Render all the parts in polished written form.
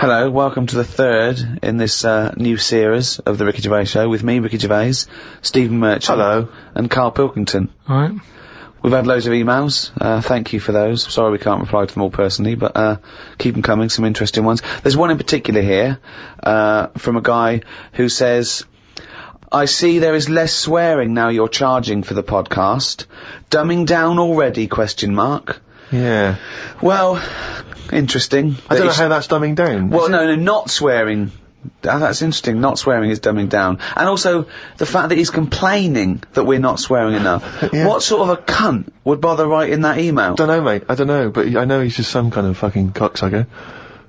Hello, welcome to the third in this new series of the Ricky Gervais Show with me, Ricky Gervais, Stephen Merchant. Hello. And Karl Pilkington. Alright. We've had loads of emails. Thank you for those. Sorry we can't reply to them all personally, but keep them coming, some interesting ones. There's one in particular here from a guy who says, I see there is less swearing now you're charging for the podcast. Dumbing down already, ? Yeah. Well, interesting. I don't know how that's dumbing down. Well, no, not swearing. That's interesting. Not swearing is dumbing down. And also, the fact that he's complaining that we're not swearing enough. Yeah. What sort of a cunt would bother writing that email? Don't know, mate. I don't know, but I know he's just some kind of fucking cocksucker.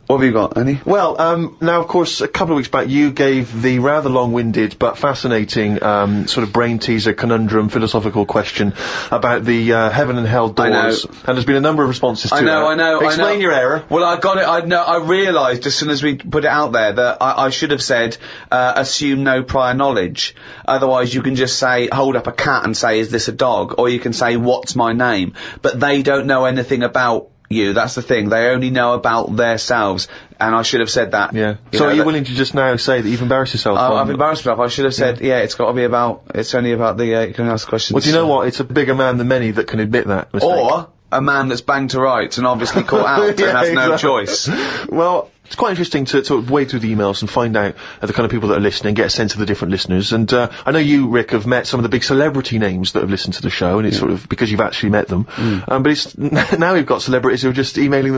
What have you got, Annie? Well, now, of course, a couple of weeks back, you gave the rather long-winded but fascinating, sort of brain-teaser, conundrum, philosophical question about the, heaven and hell doors. And there's been a number of responses to I know. Explain your error. Well, I got it, I realised as soon as we put it out there that I should have said, assume no prior knowledge. Otherwise, you can just say, hold up a cat and say, is this a dog? Or you can say, what's my name? But they don't know anything about you, that's the thing. They only know about themselves, and I should have said that. Yeah. So are you willing to just now say that you've embarrassed yourself? I've embarrassed myself. I should have said, yeah, it's got to be about, it's only about the, you can ask questions. Well, do you know what? It's a bigger man than many that can admit that mistake. Or a man that's banged to rights and obviously caught out and has no choice. Well, it's quite interesting to sort of wade through the emails and find out the kind of people that are listening, get a sense of the different listeners. And I know you, Rick, have met some of the big celebrity names that have listened to the show, and it's sort of because you've actually met them. But it's now we've got celebrities who are just emailing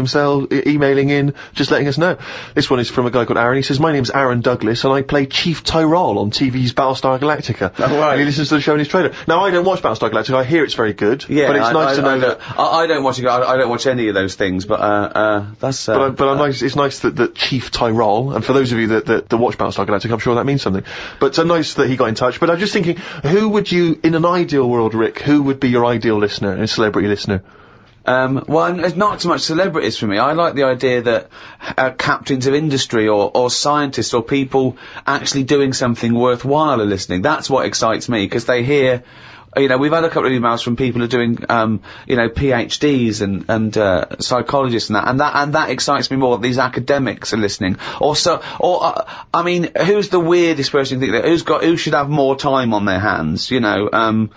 in, just letting us know. This one is from a guy called Aaron. He says, my name's Aaron Douglas, and I play Chief Tyrol on TV's Battlestar Galactica. Oh, right. And he listens to the show in his trailer. Now, I don't watch Battlestar Galactica. I hear it's very good. Yeah, but it's nice to know that I don't watch it. I don't watch any of those things. But that's. It's nice that Chief Tyrol. And for those of you that watch Battlestar Galactica, I'm sure that means something. But it's nice that he got in touch. But I'm just thinking, who would you, in an ideal world, Rick, who would be your ideal listener, a celebrity listener? Well, it's not so much celebrities for me. I like the idea that captains of industry or scientists or people actually doing something worthwhile are listening. That's what excites me, because they hear. You know, we've had a couple of emails from people who are doing, you know, PhDs and psychologists and that excites me more. These academics are listening. I mean, who's the weirdest person you think that, who should have more time on their hands? You know,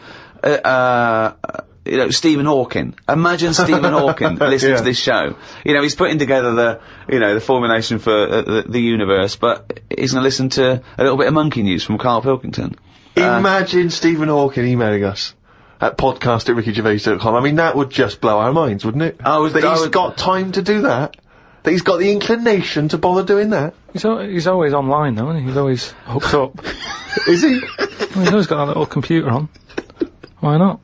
Stephen Hawking. Imagine Stephen Hawking listening to this show. You know, he's putting together the formulation for the universe, but he's gonna listen to a little bit of monkey news from Karl Pilkington. Imagine Stephen Hawking emailing us at podcast@rickygervais.com. I mean, that would just blow our minds, wouldn't it? He's got time to do that. That he's got the inclination to bother doing that. He's always online, though, isn't he? He's always hooked up. Is he? Well, he's always got a little computer on. Why not?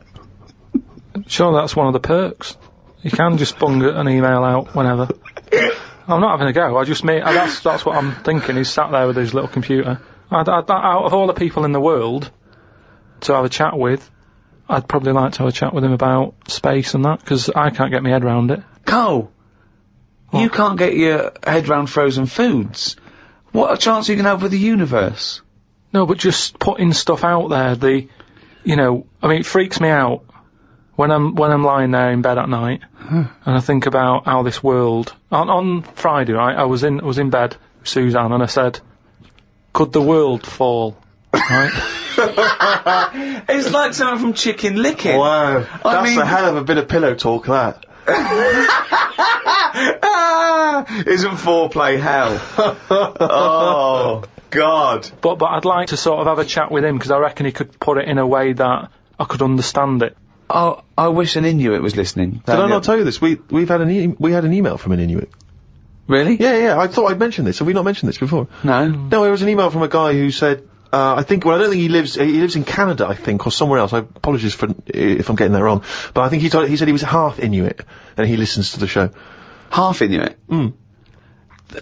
Sure, that's one of the perks. You can just bung an email out whenever. I'm not having a go. That's what I'm thinking. He's sat there with his little computer. Out of all the people in the world to have a chat with, I'd probably like to have a chat with him about space and that, because I can't get my head round it. Carl, you can't get your head round frozen foods. What a chance you can have with the universe. No, but just putting stuff out there, it freaks me out when I'm lying there in bed at night, and I think about how this world, on Friday, right, I was in bed with Suzanne, and I said, could the world fall? Right? It's like something from Chicken Licking. Wow. That's a hell of a bit of pillow talk, that. Isn't foreplay hell? Oh, God. But I'd like to sort of have a chat with him, because I reckon he could put it in a way that I could understand it. Oh, I wish an Inuit was listening. Did I not tell you this? We had an email from an Inuit. Really? Yeah, I thought I'd mentioned this. Have we not mentioned this before? No. No, it was an email from a guy who said, I don't think he lives in Canada, I think, or somewhere else. I apologize if I'm getting that wrong. But I think he said he was half Inuit, and he listens to the show. Half Inuit?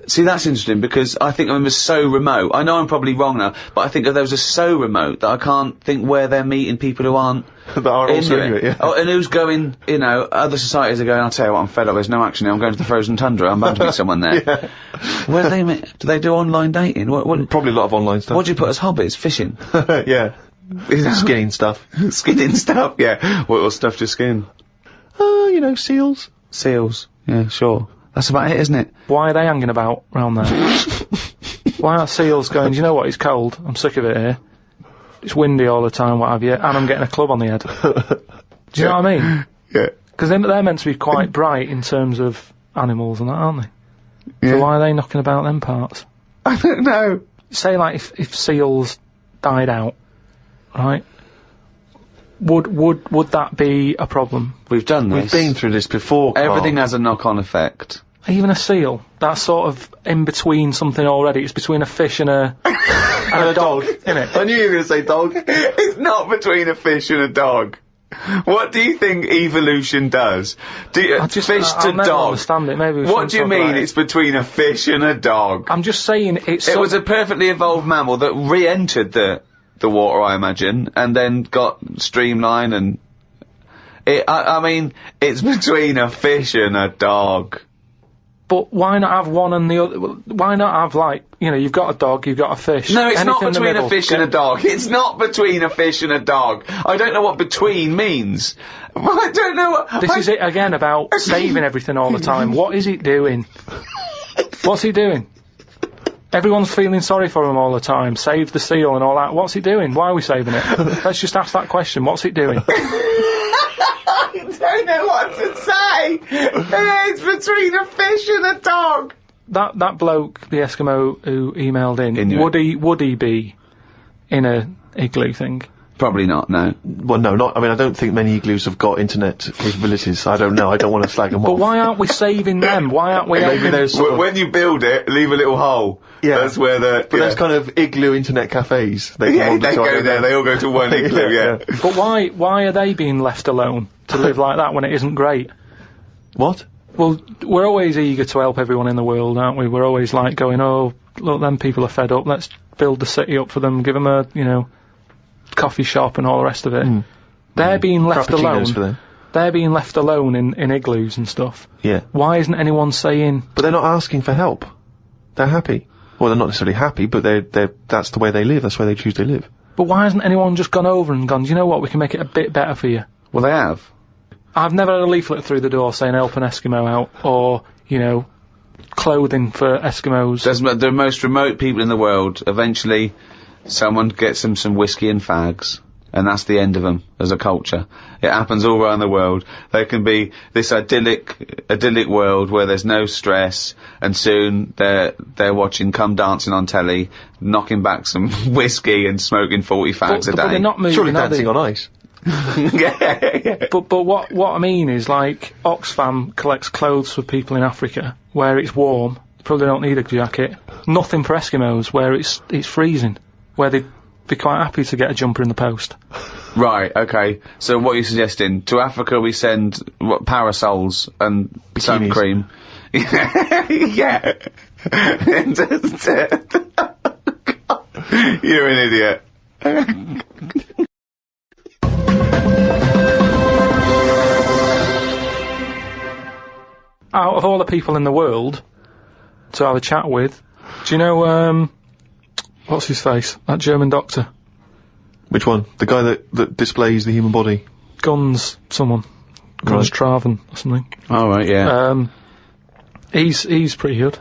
See, that's interesting, because I think of them as so remote. I know I'm probably wrong now, but I think of those as so remote that I can't think where they're meeting people who aren't that are also Inuit, yeah. Oh, and who's going, other societies are going, I'll tell you what, I'm fed up, there's no action here, I'm going to the frozen tundra, I'm bound to meet someone there. Yeah. Where do they meet? Do they do online dating? What, probably a lot of online stuff. What do you put as hobbies? Fishing? Yeah. Skinning stuff. Skinning stuff, yeah. What stuff to skin? Seals. Seals, yeah, sure. That's about it, isn't it? Why are they hanging about round there? Why aren't seals going, do you know what, it's cold, I'm sick of it here. It's windy all the time, what have you, and I'm getting a club on the head. Do you know what I mean? Yeah. Because they're meant to be quite bright in terms of animals and that, aren't they? Yeah. So why are they knocking about them parts? I don't know. Say, like, if seals died out, right? Would that be a problem? We've done this. We've been through this before, Carl. Everything has a knock-on effect. Even a seal, that's sort of in between something already. It's between a fish and a dog, innit? I knew you were going to say dog. It's not between a fish and a dog. What do you think evolution does? Fish to I'll never dog. understand it. Maybe we What shouldn't do you talk mean about it. it's between a fish and a dog? I'm just saying it's. It was a perfectly evolved mammal that re-entered the water, I imagine, and then got streamlined and... I mean, it's between a fish and a dog. But why not have one and the other? Why not have, like, you know, you've got a dog, you've got a fish. No, it's not anything in the between middle, a fish and a dog. It's not between a fish and a dog. I don't know what between means. I don't know what... This is it again about saving everything all the time. What is it doing? What's he doing? Everyone's feeling sorry for him all the time. Save the seal and all that. What's he doing? Why are we saving it? Let's just ask that question. What's it doing? I don't know what to say. It's between a fish and a dog. That bloke, the Eskimo who emailed in, Inuit. would he be in a igloo thing? Probably not, no. Well, no, not. I mean, I don't think many igloos have got internet capabilities. I don't know. I don't want to slag them But off. why aren't we saving them? Why aren't we Maybe helping? there's sort of, When you build it, leave a little hole. Yeah. That's where the... but there's kind of igloo internet cafes. They Yeah, they go there, they all go to one igloo, yeah. But why are they being left alone to live like that when it isn't great? What? Well, we're always eager to help everyone in the world, aren't we? We're always like going, oh, look, them people are fed up, let's build the city up for them, give them a, you know, coffee shop and all the rest of it. They're being left alone. Frappuccinos for them. They're being left alone in igloos and stuff. Yeah. Why isn't anyone saying... But they're not asking for help. They're happy. Well, they're not necessarily happy, but that's the way they live. That's where they choose to live. But why hasn't anyone just gone over and gone, do you know what, we can make it a bit better for you? Well, they have. I've never had a leaflet through the door saying help an Eskimo out, or, you know, clothing for Eskimos. There's the most remote people in the world. Eventually, someone gets them some whiskey and fags, and that's the end of them as a culture. It happens all around the world. There can be this idyllic world where there's no stress, and soon they're watching Come Dancing on telly, knocking back some whiskey and smoking 40 fags a day. But they're not moving, Surely are they? dancing on ice. Yeah. But what I mean is, like, Oxfam collects clothes for people in Africa where it's warm, probably don't need a jacket. Nothing for Eskimos where it's freezing, where they'd be quite happy to get a jumper in the post. Right, okay. So what are you suggesting? To Africa we send parasols and sun Bikinis. cream. Yeah. You're an idiot. Out of all the people in the world to have a chat with, do you know, what's his face? That German doctor. Which one? The guy that displays the human body? Guns Traven or something. All right, yeah. He's pretty good.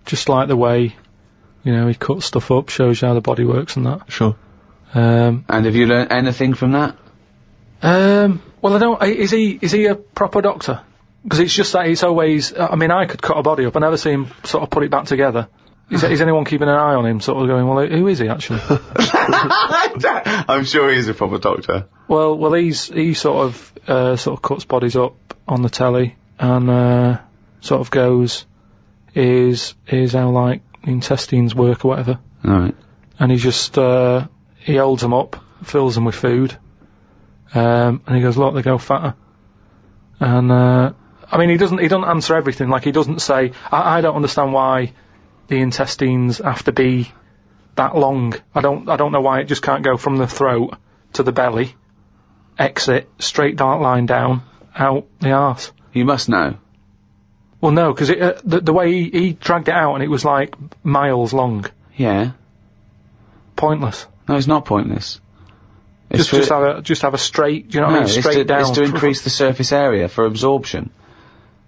Just like the way, you know, he cuts stuff up, shows you how the body works and that. Sure. And have you learnt anything from that? Well, I don't. Is he a proper doctor? Because it's just that it's always. I mean, I could cut a body up. I never see him sort of put it back together. Is anyone keeping an eye on him? Sort of going, well, who is he actually? I'm sure he's a proper doctor. Well, he sort of cuts bodies up on the telly and sort of goes, here's how, like, the intestines work or whatever. All right. And he just he holds them up, fills them with food. And he goes, look, they go fatter. And, I mean, he doesn't answer everything. Like, he doesn't say, I don't understand why the intestines have to be that long. I don't know why it just can't go from the throat to the belly, exit, straight dark line down, out the arse. You must know. Well, no, because the way he dragged it out and it was like miles long. Yeah. Pointless. No, it's not pointless. Just have a straight, do you know what I mean? Straight down. It's to increase the surface area for absorption.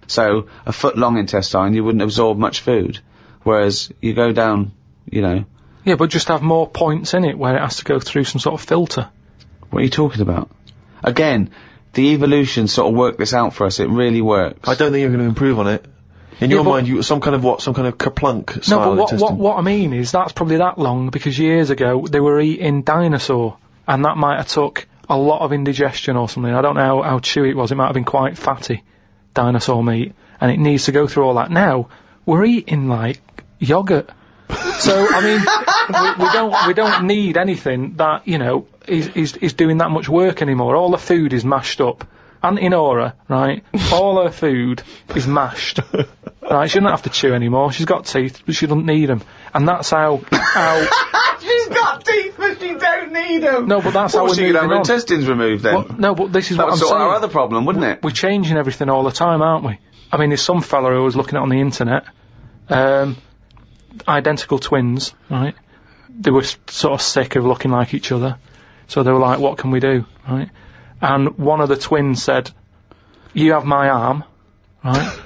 So, a foot long intestine, you wouldn't absorb much food. Whereas, you go down, you know... Yeah, but just have more points in it where it has to go through some sort of filter. What are you talking about? Again, the evolution sort of worked this out for us. It really works. I don't think you're going to improve on it. In your mind, you some kind of kerplunk style No, but what I mean is that's probably that long because years ago they were eating dinosaur, and that might have took a lot of indigestion or something. I don't know how chewy it was. It might have been quite fatty, dinosaur meat, and it needs to go through all that. Now we're eating like yogurt. So I mean, we don't need anything that is doing that much work anymore. All the food is mashed up. Auntie Nora, right? All her food is mashed. Right? She doesn't have to chew anymore. She's got teeth, but she doesn't need them. And that's how. She's got teeth, but she don't need them. No, but that's how we're she could have her intestines removed then. Well, no, but this is what I'm saying. That would sort our other problem, wouldn't it? We're changing everything all the time, aren't we? I mean, there's some fella who was looking at on the internet, identical twins, right? They were sort of sick of looking like each other, so they were like, "What can we do?" Right? And one of the twins said, "You have my arm," right?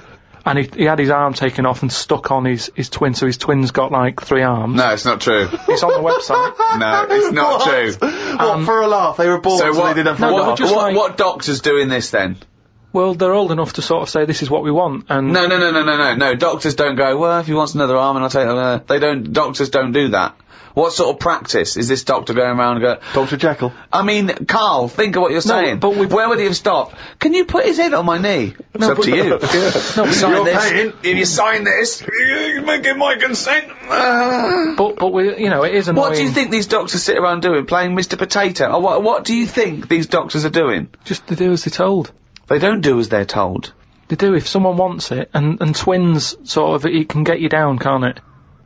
And he had his arm taken off and stuck on his twin, so his twin's got like 3 arms. No, it's not true. It's on the website. No, it's not true. What, for a laugh? They were born, so they did have for a laugh. What doctor's doing this then? Well, they're old enough to sort of say this is what we want, and... No, doctors don't go, well, if he wants another arm and I'll take that. Doctors don't do that. What sort of practice is this doctor going around and go... Dr. Jekyll. I mean, Carl, think of what you're saying. But where would he have stopped? Can you put his head on my knee? It's up to you. No, sign this. If you sign this, you give my consent. But we, it is annoying. What do you think these doctors sit around doing? Playing Mr. Potato? Or what do you think these doctors are doing? Just they do as they're told. They don't do as they're told. They do if someone wants it, and twins, sort of, it can get you down, can't it?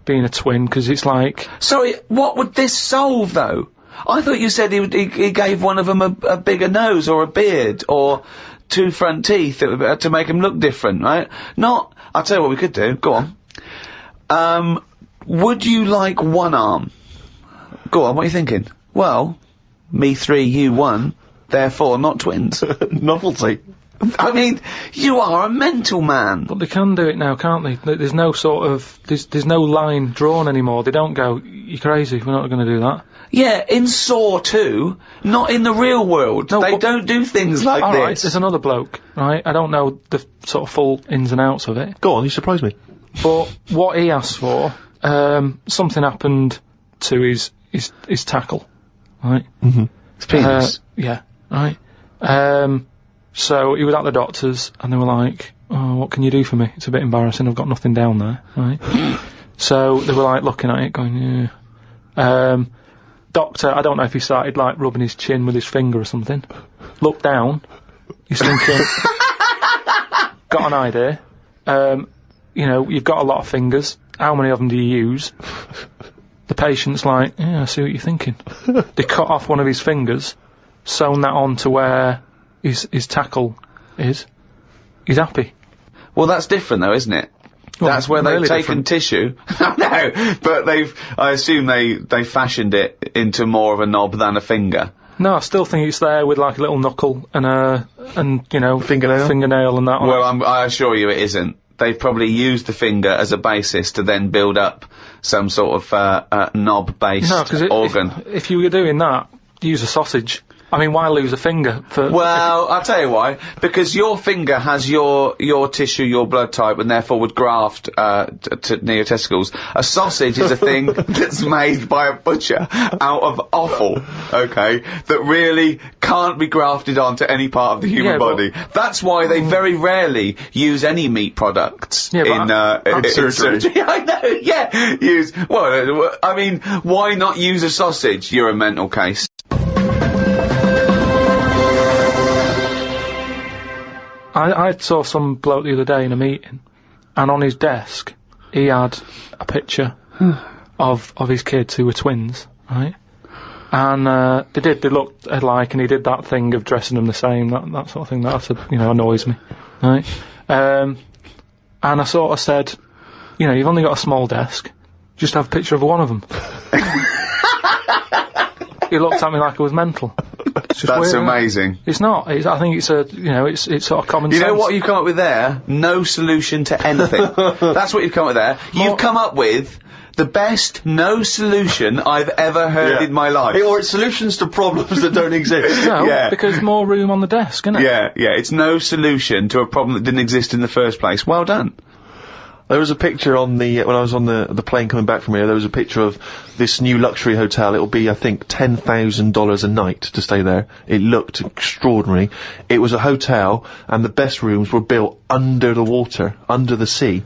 Being a twin, because it's like... Sorry, what would this solve, though? I thought you said he gave one of them a bigger nose, or a beard, or 2 front teeth to make him look different, right? Not... I'll tell you what we could do. Go on. Would you like 1 arm? Go on, what are you thinking? Well, me 3, you 1, therefore not twins. Novelty. I mean, you are a mental man. But they can do it now, can't they? There's no sort of... There's no line drawn anymore. They don't go, you're crazy, we're not going to do that. Yeah, in Saw 2, not in the real world. No, they don't do things like this. Alright, there's another bloke, right? I don't know the sort of full ins and outs of it. Go on, you surprised me. But what he asked for, something happened to his tackle, right? Mm-hmm. His penis. Yeah, right. So he was at the doctor's, and they were like, "Oh, what can you do for me? It's a bit embarrassing. I've got nothing down there." Right? So they were like looking at it, going, "Yeah." Doctor, I don't know if he started like rubbing his chin with his finger or something. Looked down. He's thinking, got an idea. You've got a lot of fingers. How many of them do you use? The patient's like, "Yeah, I see what you're thinking." They cut off one of his fingers, sewn that on to where his tackle is. He's happy. Well, that's different though, isn't it? Well, that's where they've taken tissue. No, but I assume they fashioned it into more of a knob than a finger. No, I still think it's there with like a little knuckle and fingernail and that on. Well, I assure you it isn't. They've probably used the finger as a basis to then build up some sort of knob-based organ. If you were doing that, use a sausage. I mean, why lose a finger? Well, I'll tell you why. Because your finger has your tissue, your blood type, and therefore would graft near your testicles. A sausage is a thing that's made by a butcher out of offal, okay, that really can't be grafted onto any part of the human body. That's why they very rarely use any meat products in surgery. I know, yeah. I mean, why not use a sausage? You're a mental case. I saw some bloke the other day in a meeting, and on his desk he had a picture of his kids who were twins, right? And they looked alike, and he did that thing of dressing them the same, that sort of thing. That annoys me, right? And I sort of said, you've only got a small desk, just have a picture of one of them. He looked at me like I was mental. It's just That's weird, isn't it? amazing. It's not. I think it's it's sort of common You sense. know what you've come up with there? No solution to anything. That's what you've come up with there. You've come up with the best no solution I've ever heard in my life. Or it's solutions to problems that don't exist. No, because more room on the desk, isn't it? Yeah, it's no solution to a problem that didn't exist in the first place. Well done. There was a picture on when I was on the plane coming back from here, there was a picture of this new luxury hotel. It'll be, I think, $10,000 a night to stay there. It looked extraordinary. It was a hotel, and the best rooms were built under the water, under the sea.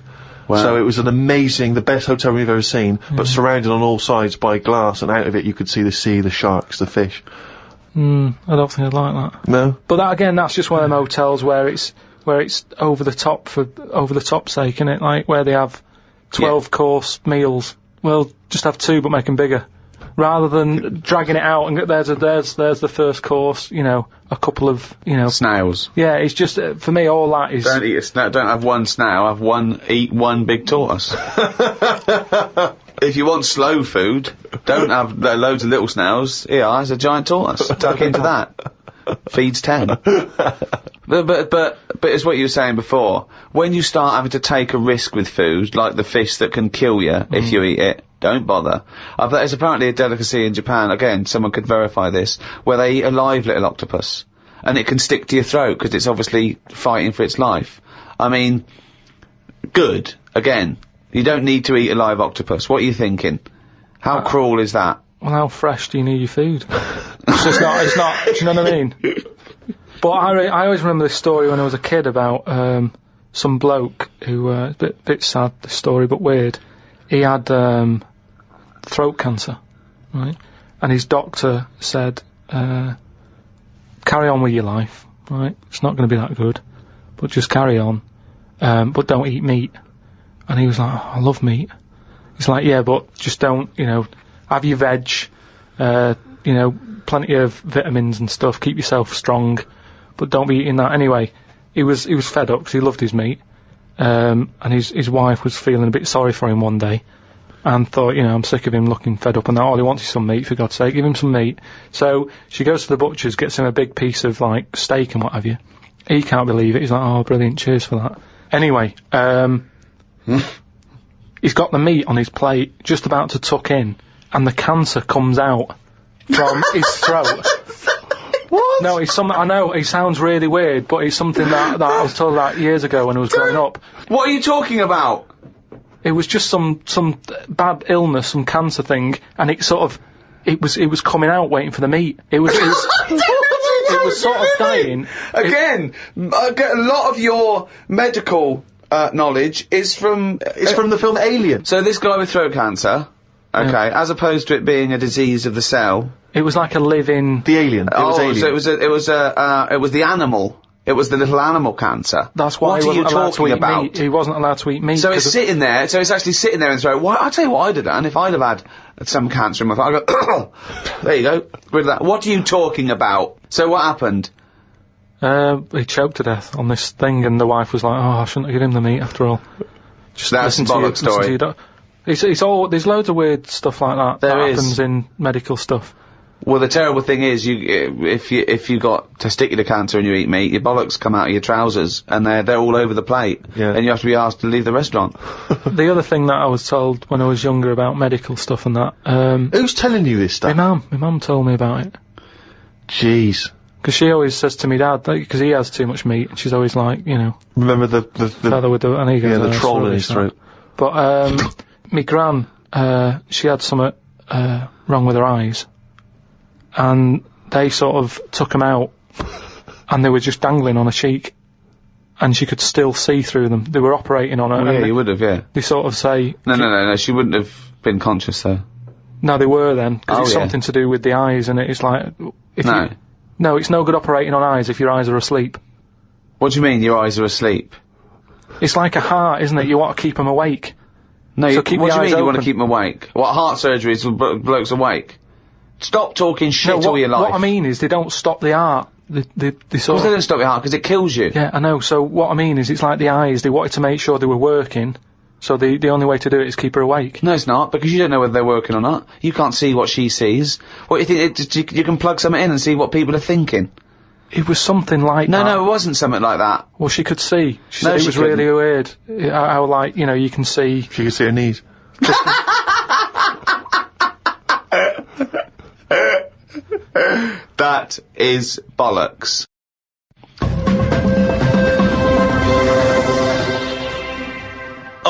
Wow. So it was the best hotel we've ever seen, but surrounded on all sides by glass, and out of it you could see the sea, the sharks, the fish. I don't think I'd like that. No? But that, again, that's just one of them hotels where it's over the top for over the top sake, isn't it? Like where they have 12-course meals. Well, just have 2 but make them bigger, rather than dragging it out and there's the first course. A couple of Snails. Yeah, it's just for me all that is. Don't eat a snail. Don't have one snail. Eat one big tortoise. If you want slow food, don't have loads of little snails. Here, there's a giant tortoise. Tuck into that. Feeds 10. But it's what you were saying before. When you start having to take a risk with food, like the fish that can kill you if you eat it, don't bother. There's apparently a delicacy in Japan, again, someone could verify this, where they eat a live little octopus. And it can stick to your throat, because it's obviously fighting for its life. I mean, good. Again, you don't need to eat a live octopus. What are you thinking? How cruel is that? Well, how fresh do you need your food? It's not, do you know what I mean? But I always remember this story when I was a kid about, some bloke who, a bit sad, this story, but weird. He had, throat cancer, right? And his doctor said, carry on with your life, right? It's not going to be that good, but just carry on, but don't eat meat. And he was like, I love meat. He's like, yeah, but just don't, have your veg, plenty of vitamins and stuff, keep yourself strong, but don't be eating that anyway. He was fed up because he loved his meat, and his wife was feeling a bit sorry for him one day, and thought, I'm sick of him looking fed up and that, all he wants is some meat, for God's sake, give him some meat. So she goes to the butcher's, gets him a big piece of, steak and what have you. He can't believe it, he's like, oh, brilliant, cheers for that. Anyway, he's got the meat on his plate, just about to tuck in, and the cancer comes out from his throat. What? No, it's something, I know, it sounds really weird, but it's something that I was told about years ago when I was growing up. What are you talking about? It was just some bad illness, some cancer thing, and it was coming out waiting for the meat. It was sort of dying. Again, I get a lot of your medical knowledge is from from the film Alien. So this guy with throat cancer, okay, as opposed to it being a disease of the cell. It was like a living. The alien. It was alien. So it was the animal. It was the little animal cancer. That's why what he are you wasn't allowed to talking eat about? meat. He wasn't allowed to eat meat. So it's sitting there. So it's actually sitting there and throat. Why? I'll tell you what I'd have done if I'd have had some cancer in my throat. I'd go, there you go, rid of that. What are you talking about? So what happened? He choked to death on this thing, and the wife was like, "Oh, I shouldn't have given him the meat after all." Just that's a bollock story. It's all. There's loads of weird stuff like that that happens in medical stuff. Well, the terrible thing is, if you got testicular cancer and you eat meat, your bollocks come out of your trousers, and they're all over the plate, and you have to be asked to leave the restaurant. The other thing that I was told when I was younger about medical stuff and that. Who's telling you this stuff? My mum told me about it. Jeez. Because she always says to me dad, because he has too much meat, and she's always like, Remember the feather with the, and he goes, the troll in his throat. But, me gran, she had something, wrong with her eyes. And they sort of took them out, and they were just dangling on her cheek, and she could still see through them. They were operating on her. Well, yeah, you would have, yeah. They sort of say... No, she wouldn't have been conscious, though. No, they were then, because it's something to do with the eyes, and it's like... No, it's no good operating on eyes if your eyes are asleep. What do you mean, your eyes are asleep? It's like a heart, isn't it? You want to keep them awake. No, so what do you mean you want to keep them awake? What, heart surgery is blokes awake? Stop talking shit all your life. What I mean is, they don't stop the heart. They sort of... they don't stop your heart, because it kills you. Yeah, I know. So what I mean is, it's like the eyes, they wanted to make sure they were working, So the only way to do it is keep her awake. No, it's not, because you don't know whether they're working or not. You can't see what she sees. What, you think, you can plug something in and see what people are thinking? It was something like that. No, it wasn't something like that. Well, she could see. She said it was really weird. How, like, you know, you can see... She could see her knees. That is bollocks.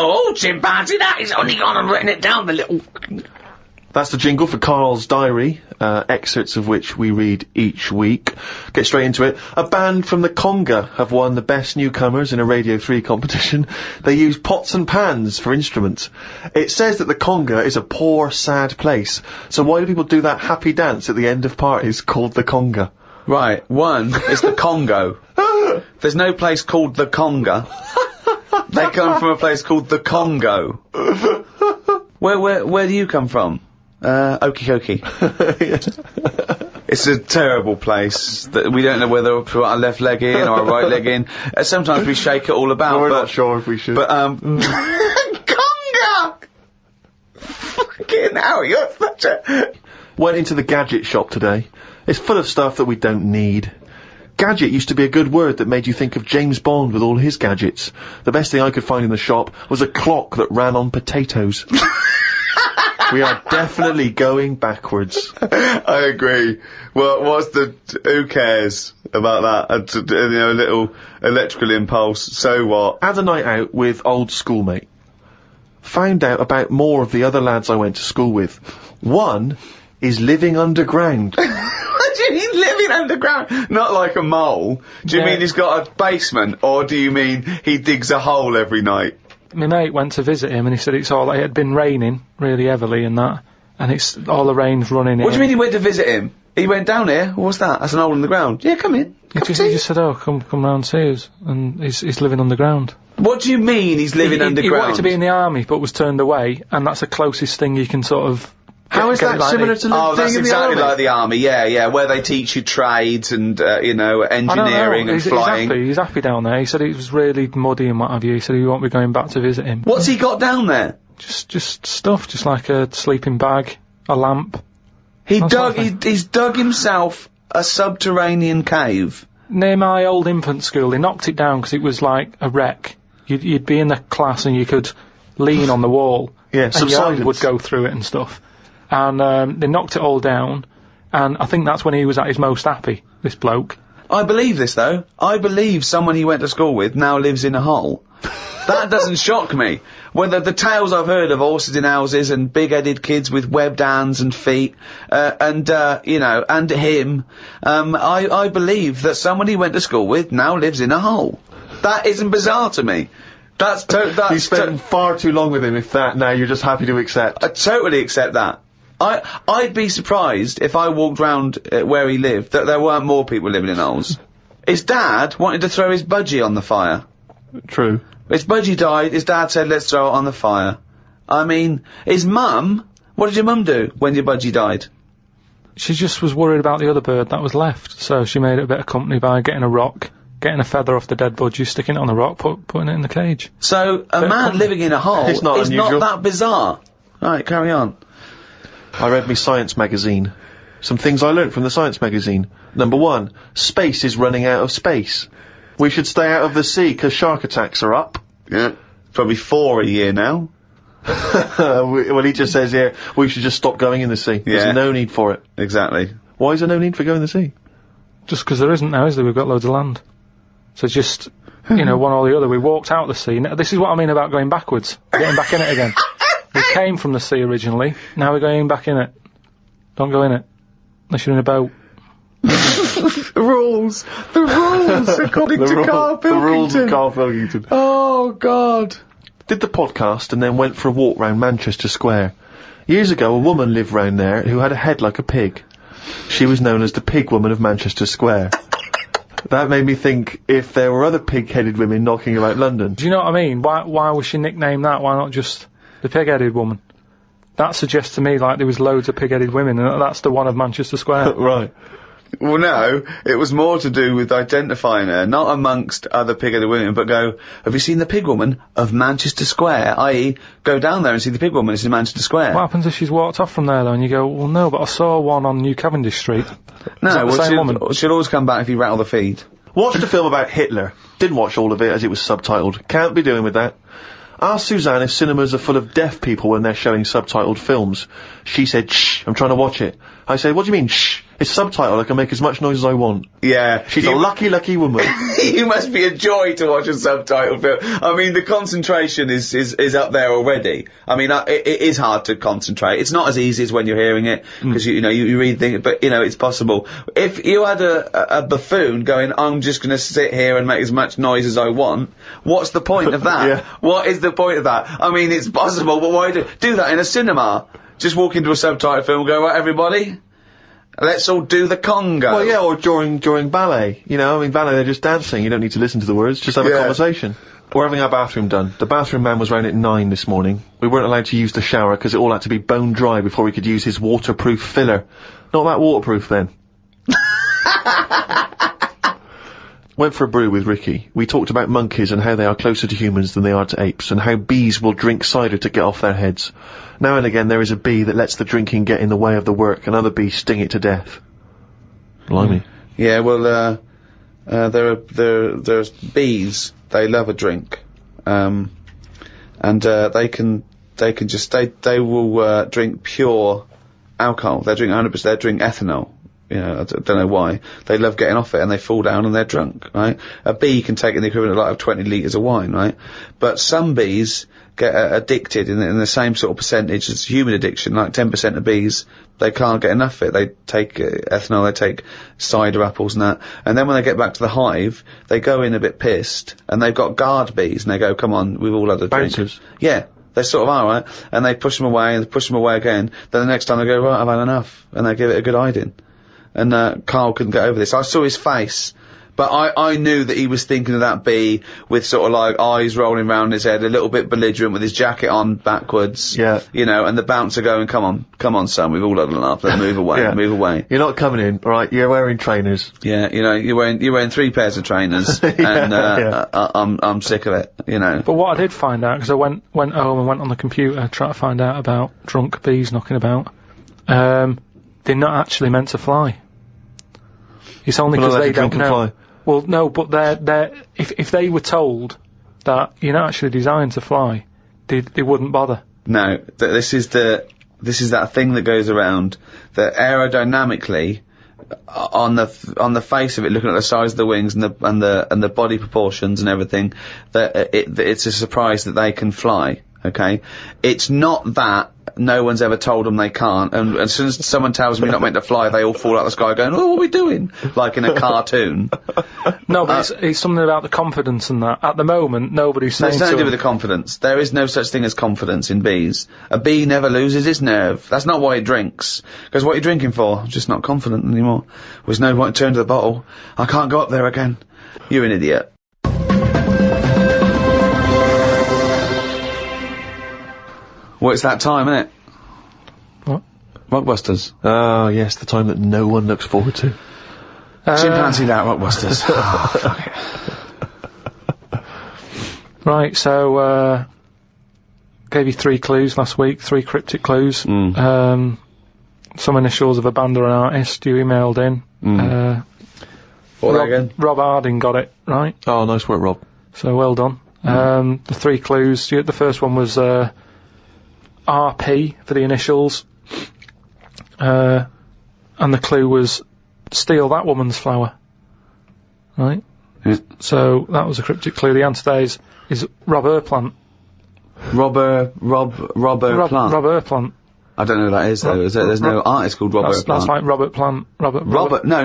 Oh, chimpanzee, that is only gone and written it down, the little... That's the jingle for Karl's diary, excerpts of which we read each week. Get straight into it. A band from the Conga have won the Best Newcomers in a Radio 3 competition. They use pots and pans for instruments. It says that the Conga is a poor, sad place. So why do people do that happy dance at the end of parties called the Conga? Right, one is the Congo. There's no place called the Conga. They come from a place called the Congo. Where do you come from? Okie dokie. It's a terrible place that we don't know whether to put our left leg in or our right leg in. Sometimes we shake it all about. No, we're not sure if we should. But, Conga! Fucking hell, you're such a... Went into the gadget shop today. It's full of stuff that we don't need. Gadget used to be a good word that made you think of James Bond with all his gadgets. The best thing I could find in the shop was a clock that ran on potatoes. We are definitely going backwards. I agree. Well, who cares about that? You know, a little electrical impulse, so what? Had a night out with old schoolmate. Found out about more of the other lads I went to school with. One is living underground. What do you mean living underground? Not like a mole. Do you mean he's got a basement, or do you mean he digs a hole every night? My mate went to visit him and he said it had been raining really heavily and that, and it's all the rain's running in. What do you mean he went to visit him? He went down here? What's that? That's an hole in the ground. Yeah, come in. He just said, oh, come round and see us, and he's living underground. What do you mean he's living underground? He wanted to be in the army but was turned away, and that's the closest thing you can sort of... How is that similar to that's being in the exactly army? like the army, yeah, where they teach you trades and, you know, engineering and flying. He's happy down there. He said it was really muddy and what have you. He said he won't be going back to visit him. What's he got down there? Just stuff, just like a sleeping bag, a lamp. He's dug himself a subterranean cave. Near my old infant school, they knocked it down because it was like a wreck. You'd be in the class and you could lean on the wall. Yeah, and your hand would go through it and stuff. And they knocked it all down, and I think that's when he was at his most happy, this bloke. I believe this, though. I believe someone he went to school with now lives in a hole. That doesn't shock me. Whether the tales I've heard of horses in houses and big-headed kids with webbed hands and feet, you know, and him, I believe that someone he went to school with now lives in a hole. That isn't bizarre to me. You spent far too long with him if that now you're just happy to accept. I totally accept that. I'd be surprised if I walked round where he lived that there weren't more people living in holes. His dad wanted to throw his budgie on the fire. True. His budgie died, his dad said, let's throw it on the fire. I mean, his mum, what did your mum do when your budgie died? She just was worried about the other bird that was left, so she made it a bit of company by getting a rock, getting a feather off the dead budgie, sticking it on the rock, putting it in the cage. So, a man living in a hole is not that bizarre. Right, carry on. I read me science magazine. Some things I learnt from the science magazine. Number 1, space is running out of space. We should stay out of the sea 'cause shark attacks are up. Yeah, probably 4 a year now. Well, he just says here, we should just stop going in the sea. Yeah. There's no need for it. Exactly. Why is there no need for going in the sea? Just 'cause there isn't now, is there? We've got loads of land. So just, you know, one or the other, we walked out of the sea. Now, this is what I mean about going backwards. Getting back in it again. We came from the sea originally, now we're going back in it. Don't go in it. Unless you're in a boat. The rules, according to Karl Pilkington. The rules of Karl Pilkington. Oh, God. Did the podcast and then went for a walk round Manchester Square. Years ago, a woman lived round there who had a head like a pig. She was known as the Pig Woman of Manchester Square. That made me think if there were other pig-headed women knocking about London. Do you know what I mean? Why was she nicknamed that? Why not just the pig-headed woman? That suggests to me like there was loads of pig-headed women, and that's the one of Manchester Square. Right. Well, no, it was more to do with identifying her, not amongst other pig-headed women, but go, have you seen the pig woman of Manchester Square? I.e., go down there and see the pig woman, it's in Manchester Square. What happens if she's walked off from there, though, and you go, well, no, but I saw one on New Cavendish Street? No, Is that the same woman? she'll always come back if you rattle the feed. Watched a film about Hitler. Didn't watch all of it as it was subtitled. Can't be doing with that. Asked Suzanne if cinemas are full of deaf people when they're showing subtitled films. She said, shh, I'm trying to watch it. I said, what do you mean, shh? It's subtitled, I can make as much noise as I want. Yeah. She's a lucky, lucky woman. You must be a joy to watch a subtitled film. I mean, the concentration is up there already. I mean, it is hard to concentrate. It's not as easy as when you're hearing it, because you read things, but it's possible. If you had a buffoon going, I'm just gonna sit here and make as much noise as I want, what's the point of that? Yeah. What is the point of that? I mean, it's possible, but why do that in a cinema? Just walk into a subtitled film and go, right, everybody? Let's all do the conga. Well, yeah, or during ballet. Ballet, they're just dancing. You don't need to listen to the words, just have a conversation. We're having our bathroom done. The bathroom man was round at 9 this morning. We weren't allowed to use the shower because it all had to be bone dry before we could use his waterproof filler. Not that waterproof then. Went for a brew with Ricky. We talked about monkeys and how they are closer to humans than they are to apes, and how bees will drink cider to get off their heads. Now and again there is a bee that lets the drinking get in the way of the work, and other bees sting it to death. Blimey. Yeah, well, there's bees, they love a drink. And they will drink pure alcohol. They drink 100%, they drink ethanol. I don't know why. They love getting off it and they fall down and they're drunk, right? A bee can take in the equivalent of 20 litres of wine, right? But some bees get addicted in the same sort of percentage as human addiction, like 10% of bees, they can't get enough of it. They take ethanol, they take cider apples and that. And then when they get back to the hive, they go in a bit pissed and they've got guard bees and they go, come on, we've all had a drink. Bouncers. Yeah. They sort of are, right? And they push them away and push them away again. Then the next time they go, right, I've had enough. And they give it a good hiding. And Karl couldn't get over this. I saw his face, but I knew that he was thinking of that bee with sort of like eyes rolling round his head, a little bit belligerent with his jacket on backwards. Yeah. And the bouncer going, come on, son, we've all had enough, let's move away, Yeah. move away. You're not coming in, right? You're wearing trainers. Yeah, you're wearing 3 pairs of trainers, and I'm sick of it, But what I did find out, because I went home and went on the computer trying to find out about drunk bees knocking about, they're not actually meant to fly. It's only because they don't know. Fly. Well, no, but if they were told that you're not actually designed to fly, they wouldn't bother. No, this is that thing that goes around that aerodynamically, on the face of it, looking at the size of the wings and the body proportions and everything, that it's a surprise that they can fly. Okay, it's not that no one's ever told them they can't, and as soon as someone tells them you're not meant to fly, they all fall out of the sky going, oh, what are we doing? Like in a cartoon. No, but it's something about the confidence and that. At the moment, nobody's saying It's nothing to do with the confidence. There is no such thing as confidence in bees. A bee never loses its nerve. That's not why it drinks. Because what are you drinking for? Just not confident anymore. There's no point to turn to the bottle. I can't go up there again. You're an idiot. Well, it's that time, isn't it? What? Rockbusters. Oh, yes, the time that no one looks forward to. Chimpanzee that, Rockbusters. Right, so, gave you 3 clues last week, 3 cryptic clues. Some initials of a band or an artist you emailed in. Rob Harding got it, right? Oh, nice work, Rob. So, well done. The 3 clues, the first one was, RP for the initials, and the clue was steal that woman's flower, right? Yeah. So that was a cryptic clue. The answer today is Rob Plant. Rob Plant. Rob Plant. I don't know who that is though. There's no artist called Robert Plant. That's like Robert Plant. Robert Plant. Yeah,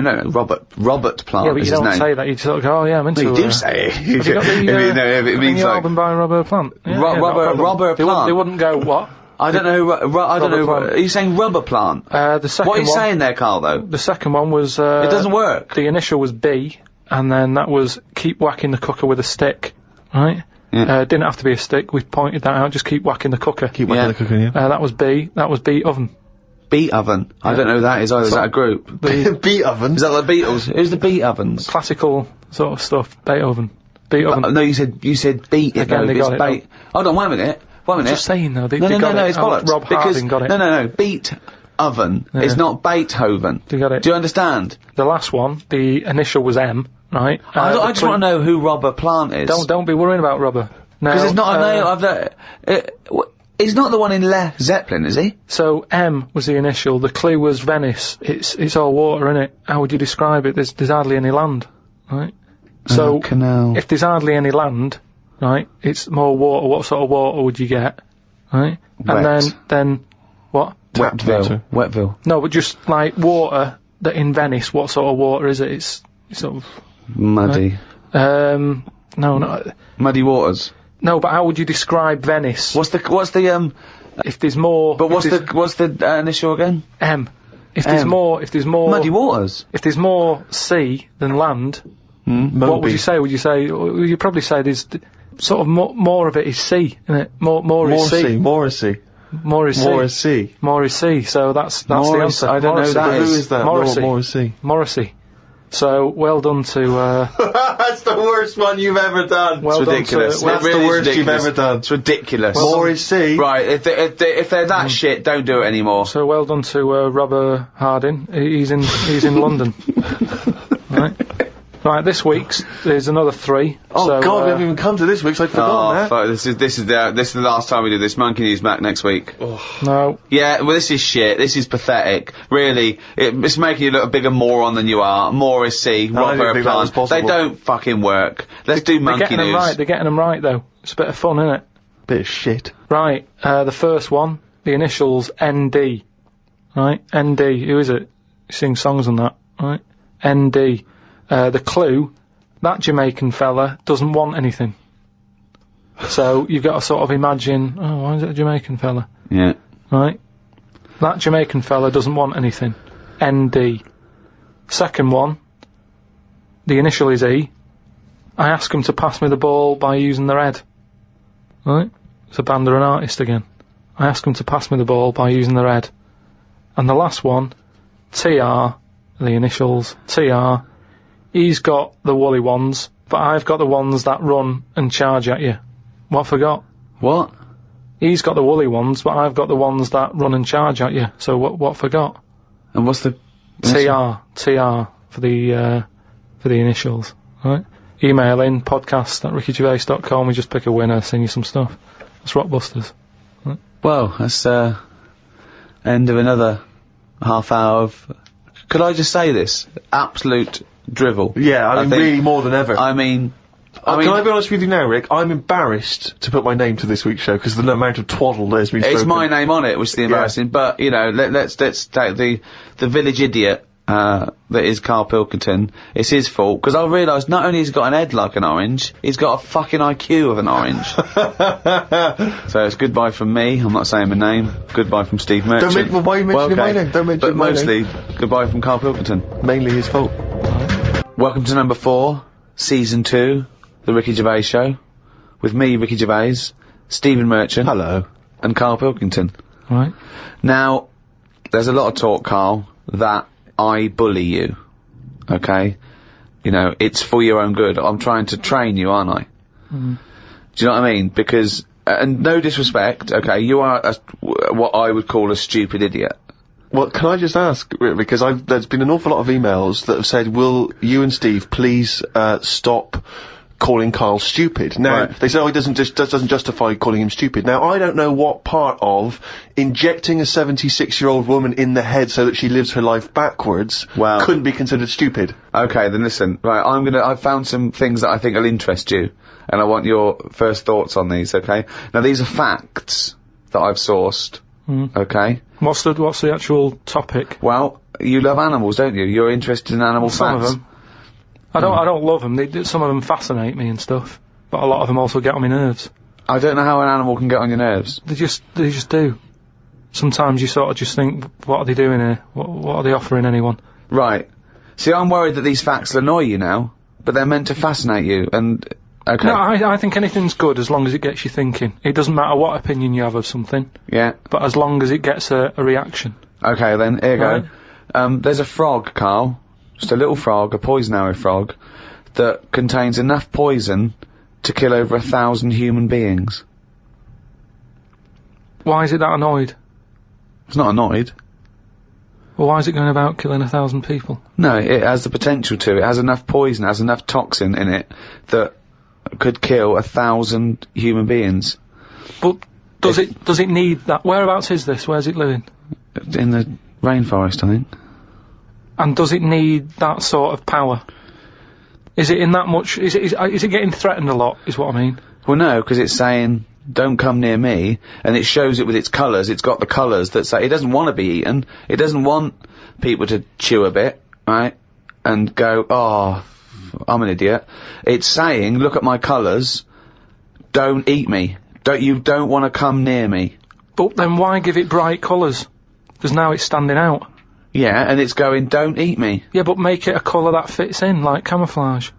but you don't say that. You sort of go, oh yeah, I'm into. Well, you do say it. Have you got the, it means like album by Robert Plant. Yeah, Robert Plant. They wouldn't go what? I don't know. I don't know. Plant. Are you saying rubber plant? The second. What are you saying there, Karl? Though the second one was. It doesn't work. The initial was B, and then that was keep whacking the cooker with a stick, right? Yeah. Didn't have to be a stick. We pointed that out. Just keep whacking the cooker. Keep whacking the cooker. Yeah. That was B. That was B oven. Beat Oven. I don't know who that is either. Is that a group? Beat Oven? Is that the Beatles? Who's the Beat Ovens? Classical sort of stuff. Beethoven. No, you said beat. Again, they got it. Hold on, wait a minute. I'm just saying though, they No, got it. it's bollocks. Rob Harding got it. No, Beat Oven. Yeah. It's not Beethoven. They got it. Do you understand? The last one, the initial was M, right? I just want to know who Robert Plant is. Don't be worrying about Robert. No. Because it's not a name of the... He's not the one in Led Zeppelin, is he? So M was the initial. The clue was Venice. It's all water, innit? How would you describe it? There's hardly any land, right? So canal. If there's hardly any land, right, it's more water. What sort of water would you get, right? Wet. And then what? Wetville. No, but just like water that in Venice. What sort of water is it? It's sort of Muddy. right? No, not Muddy waters. no. But how would you describe Venice? What's the If there's more. But what's the initial again? M? If there's M. more. Muddy waters. If there's more sea than land, Moby. what would you say? You'd probably say there's sort of more of it is sea, isn't it? More is sea. More is sea. More is sea. More is sea. More is sea. So that's the answer. I don't know who that But is. who is that? Morrissey. More is sea. Morrissey. So well done to. That's the worst one you've ever done. Well It's done ridiculous. to. That's It really the is worst you've ridiculous. ever done. It's ridiculous. More is sea. Right, if they're that shit, don't do it anymore. So well done to Robert Harding. He's in London. Right, this week's there's another 3. Oh so, God, we haven't even come to this week, so I'd forgotten that. Fuck, this is the last time we do this. Monkey News back next week. No. Yeah, well, this is shit. This is pathetic. Really, it's making you look a bigger moron than you are. More is C. I didn't think that was possible. They don't fucking work. Let's do Monkey News. They're getting them right though. It's a bit of fun, isn't it? Bit of shit. Right, the first one, the initials ND. Right, ND. Who is it? He sings songs on that. Right, ND. The clue, that Jamaican fella doesn't want anything. So you've got to sort of imagine, oh, why is it a Jamaican fella? Yeah. Right? That Jamaican fella doesn't want anything. ND. Second one, the initial is E. I ask him to pass me the ball by using their head. Right? It's a band or an artist again. I ask him to pass me the ball by using their head. And the last one, TR, the initials, TR. He's got the woolly ones, but I've got the ones that run and charge at you. What I forgot? What? He's got the woolly ones, but I've got the ones that run and charge at you. So what I forgot? And what's the... TR for the initials, right? Email in, podcast@rickygervais.com, we just pick a winner, sing you some stuff. That's Rockbusters. Right? Well, that's, end of another half hour of... Could I just say this? Absolute drivel. Yeah, I mean, think. really more than ever. I mean, can I be honest with you now, Rick? I'm embarrassed to put my name to this week's show because of the amount of twaddle that has been spoken. it's my name on it, which is the embarrassing. But you know, let's take the village idiot that is Karl Pilkington. It's his fault because I realised not only has he got an head like an orange, he's got a fucking IQ of an orange. So it's goodbye from me. I'm not saying my name. Goodbye from Steve Merchant. Why are you mentioning my name? Don't mention But my mostly goodbye from Karl Pilkington. Mainly his fault. Welcome to number 4, season 2, the Ricky Gervais Show, with me, Ricky Gervais, Stephen Merchant. Hello. And Karl Pilkington. Right. Now, there's a lot of talk, Karl, that I bully you. Okay? You know, it's for your own good. I'm trying to train you, aren't I? Mm. Do you know what I mean? Because, and no disrespect, okay, you are what I would call a stupid idiot. Well, can I just ask, Rick, because there's been an awful lot of emails that have said, will you and Steve please stop calling Karl stupid? Now, Right. they say, oh, it doesn't justify calling him stupid. Now, I don't know what part of injecting a 76-year-old woman in the head so that she lives her life backwards couldn't be considered stupid. Okay, then listen, right, I've found some things that I think will interest you, and I want your first thoughts on these, okay? Now, these are facts that I've sourced, okay? What's the actual topic? Well, you love animals, don't you? You're interested in animal Some facts. of them. I don't love them. Some of them fascinate me and stuff, but a lot of them also get on my nerves. I don't know how an animal can get on your nerves. They just do. Sometimes you sort of just think, what are they doing here? What are they offering anyone? Right. See, I'm worried that these facts will annoy you now, but they're meant to fascinate you, and... Okay. No, I think anything's good as long as it gets you thinking. It doesn't matter what opinion you have of something, Yeah. but as long as it gets a reaction. Okay, then, here you Right. go. There's a frog, Carl. Just a little frog, a poison arrow frog, that contains enough poison to kill over 1,000 human beings. Why is it that annoyed? It's not annoyed. Well, why is it going about killing 1,000 people? No, it has the potential to. It has enough poison, it has enough toxin in it that could kill 1,000 human beings. But does it need that? Whereabouts is this? Where's it living? In the rainforest, I think. And does it need that sort of power? Is it in that much? Is it getting threatened a lot? Is what I mean. Well, no, because it's saying, don't come near me, and it shows it with its colours. It's got the colours that say it doesn't want to be eaten. It doesn't want people to chew a bit, right, and go, oh, I'm an idiot. It's saying, look at my colours, don't eat me. You don't want to come near me. But then why give it bright colours? Because now it's standing out. Yeah, and it's going, don't eat me. Yeah, but make it a colour that fits in, like camouflage.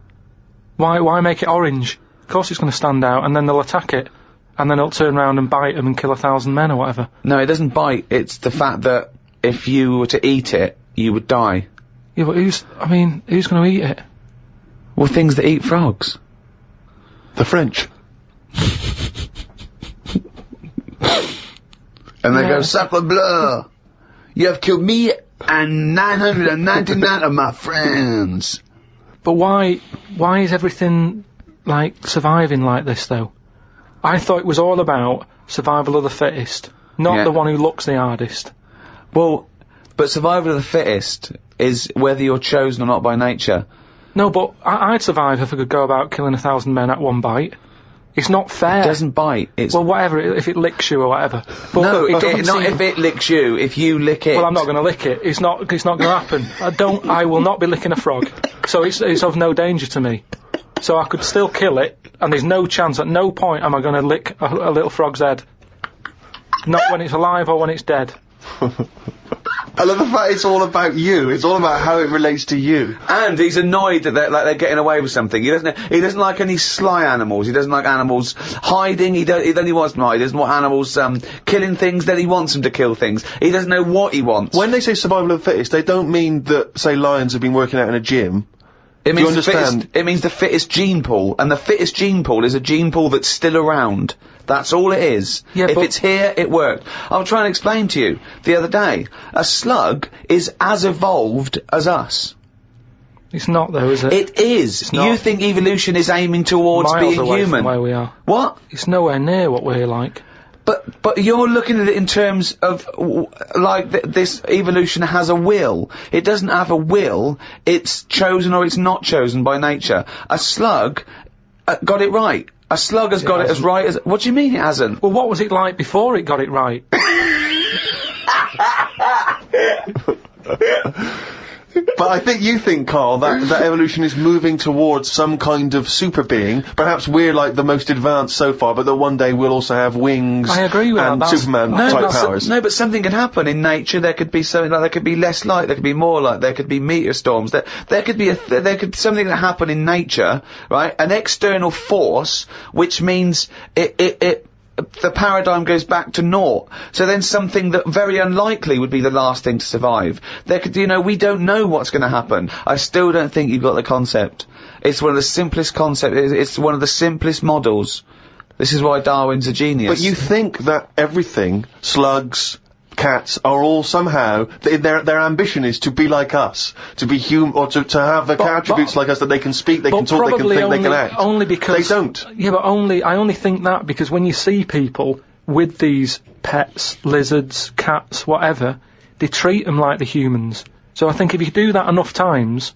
Why make it orange? Of course it's going to stand out, and then they'll attack it. And then it'll turn around and bite them and kill 1,000 men or whatever. No, it doesn't bite. It's the fact that if you were to eat it, you would die. Yeah, but who's going to eat it? Well, things that eat frogs. The French. And they Yeah. go, sacre bleu! You have killed me and 999 of my friends. But why is everything, like, surviving like this, though? I thought it was all about survival of the fittest, not Yeah. the one who looks the hardest. Well, but survival of the fittest is whether you're chosen or not by nature. No, but I'd survive if I could go about killing 1,000 men at one bite. It's not fair. It doesn't bite. It's Well, whatever, if it licks you or whatever. But no, it doesn't not seem- if it licks you. If you lick it. Well, I'm not going to lick it. It's not going to happen. I will not be licking a frog. So it's of no danger to me. So I could still kill it, and there's no chance, at no point am I going to lick a little frog's head. Not when it's alive or when it's dead. I love the fact it's all about you. It's all about how it relates to you. And he's annoyed that they're getting away with something. He doesn't like any sly animals. He doesn't like animals hiding. Then he wants them hide. He doesn't want animals killing things. Then he wants them to kill things. He doesn't know what he wants. When they say survival of the fittest, they don't mean that, say, lions have been working out in a gym. It Do you means understand? it means the fittest gene pool, and the fittest gene pool is a gene pool that's still around. That's all it is. Yeah, if but- it's here, it worked. I'll try and explain to you. The other day, a slug is as evolved as us. It's not, though, is it? It is. not. You think evolution is aiming towards Miles being away human? from where we are. What? It's nowhere near what we're like. But you're looking at it in terms of, this evolution has a will. It doesn't have a will, it's chosen or it's not chosen by nature. A slug got it right. A slug has got it as right as... What do you mean it hasn't? Well, what was it like before it got it right? But I think you think, Carl, that evolution is moving towards some kind of super being. Perhaps we're like the most advanced so far, but that one day we'll also have wings I agree with and that. That's- Superman No, type but powers. No, but something can happen in nature. There could be something like, there could be less light, there could be more light, there could be meteor storms, there could be something that happen in nature, right? An external force, which means the paradigm goes back to naught. So then something that very unlikely would be the last thing to survive. There could, we don't know what's going to happen. I still don't think you've got the concept. It's one of the simplest concepts, it's one of the simplest models. This is why Darwin's a genius. But you think that everything, slugs, cats, are all somehow, their ambition is to be like us, to be human, or to have the attributes like us, that they can speak, they can talk, they can think, they can act. Only because they don't. Yeah, but I only think that because when you see people with these pets, lizards, cats, whatever, they treat them like the humans. So I think if you do that enough times,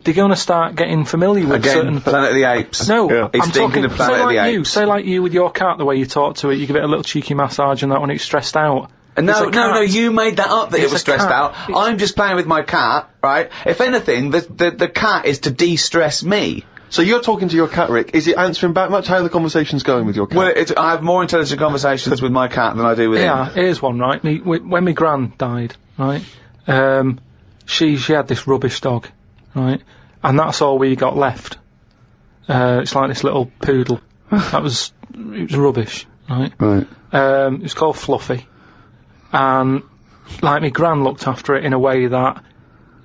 they're going to start getting familiar with Again, certain... Planet of the Apes. No, Yeah. He's I'm thinking talking, of Planet of the Apes. say like you with your cat, the way you talk to it, you give it a little cheeky massage and that when it's stressed out. It's No, a cat. you made that up that it It's was a stressed cat. out. It's- I'm just playing with my cat, right? If anything, the cat is to de-stress me. So you're talking to your cat, Rick. Is it answering back much? How are the conversations going with your cat? Well, I have more intelligent conversations with my cat than I do with Yeah, him. here's one, right? When my gran died, right, she had this rubbish dog, right, and that's all we got left. It's like this little poodle. It was rubbish, right? Right. It was called Fluffy, and like, my gran looked after it in a way that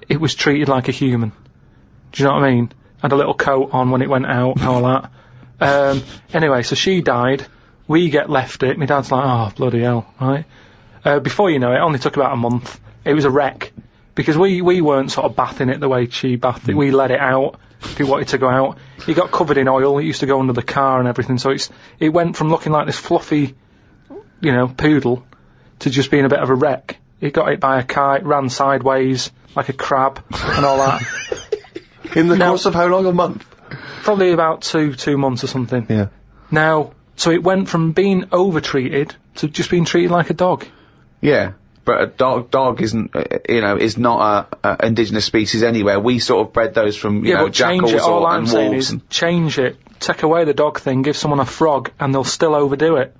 it was treated like a human. Do you know what I mean? Had a little coat on when it went out and all that. Anyway, so she died. We get left it. My dad's like, oh, bloody hell, right? Before you know it only took about a month. It was a wreck. Because we weren't sort of bathing it the way she bathed it. We let it out if it wanted to go out. It got covered in oil. It used to go under the car and everything. So it went from looking like this fluffy, poodle to just being a bit of a wreck. It got hit by a car. It ran sideways like a crab and all that. In the course of how long? A month? Probably about two months or something. Yeah. Now, so it went from being over-treated to just being treated like a dog. Yeah. But a dog isn't, is not a indigenous species anywhere. We sort of bred those from, jackals and wolves. Change it. Take away the dog thing, give someone a frog, and they'll still overdo it.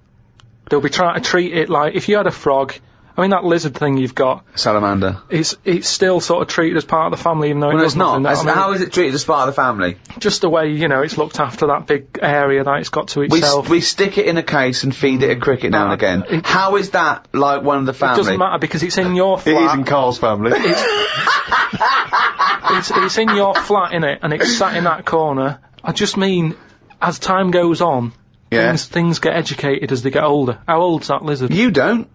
They'll be trying to treat it like, if you had a frog, I mean, that lizard thing you've got. Salamander. It's still sort of treated as part of the family, even though well, it does nothing. How is it treated as part of the family? Just the way, it's looked after, that big area that it's got to itself. We stick it in a case and feed it a cricket now and again. How is that like one of the family? It doesn't matter because it's in your flat. It is in Carl's family. It's in your flat, innit? And it's sat in that corner. I just mean, as time goes on, things get educated as they get older. How old's that lizard? You don't.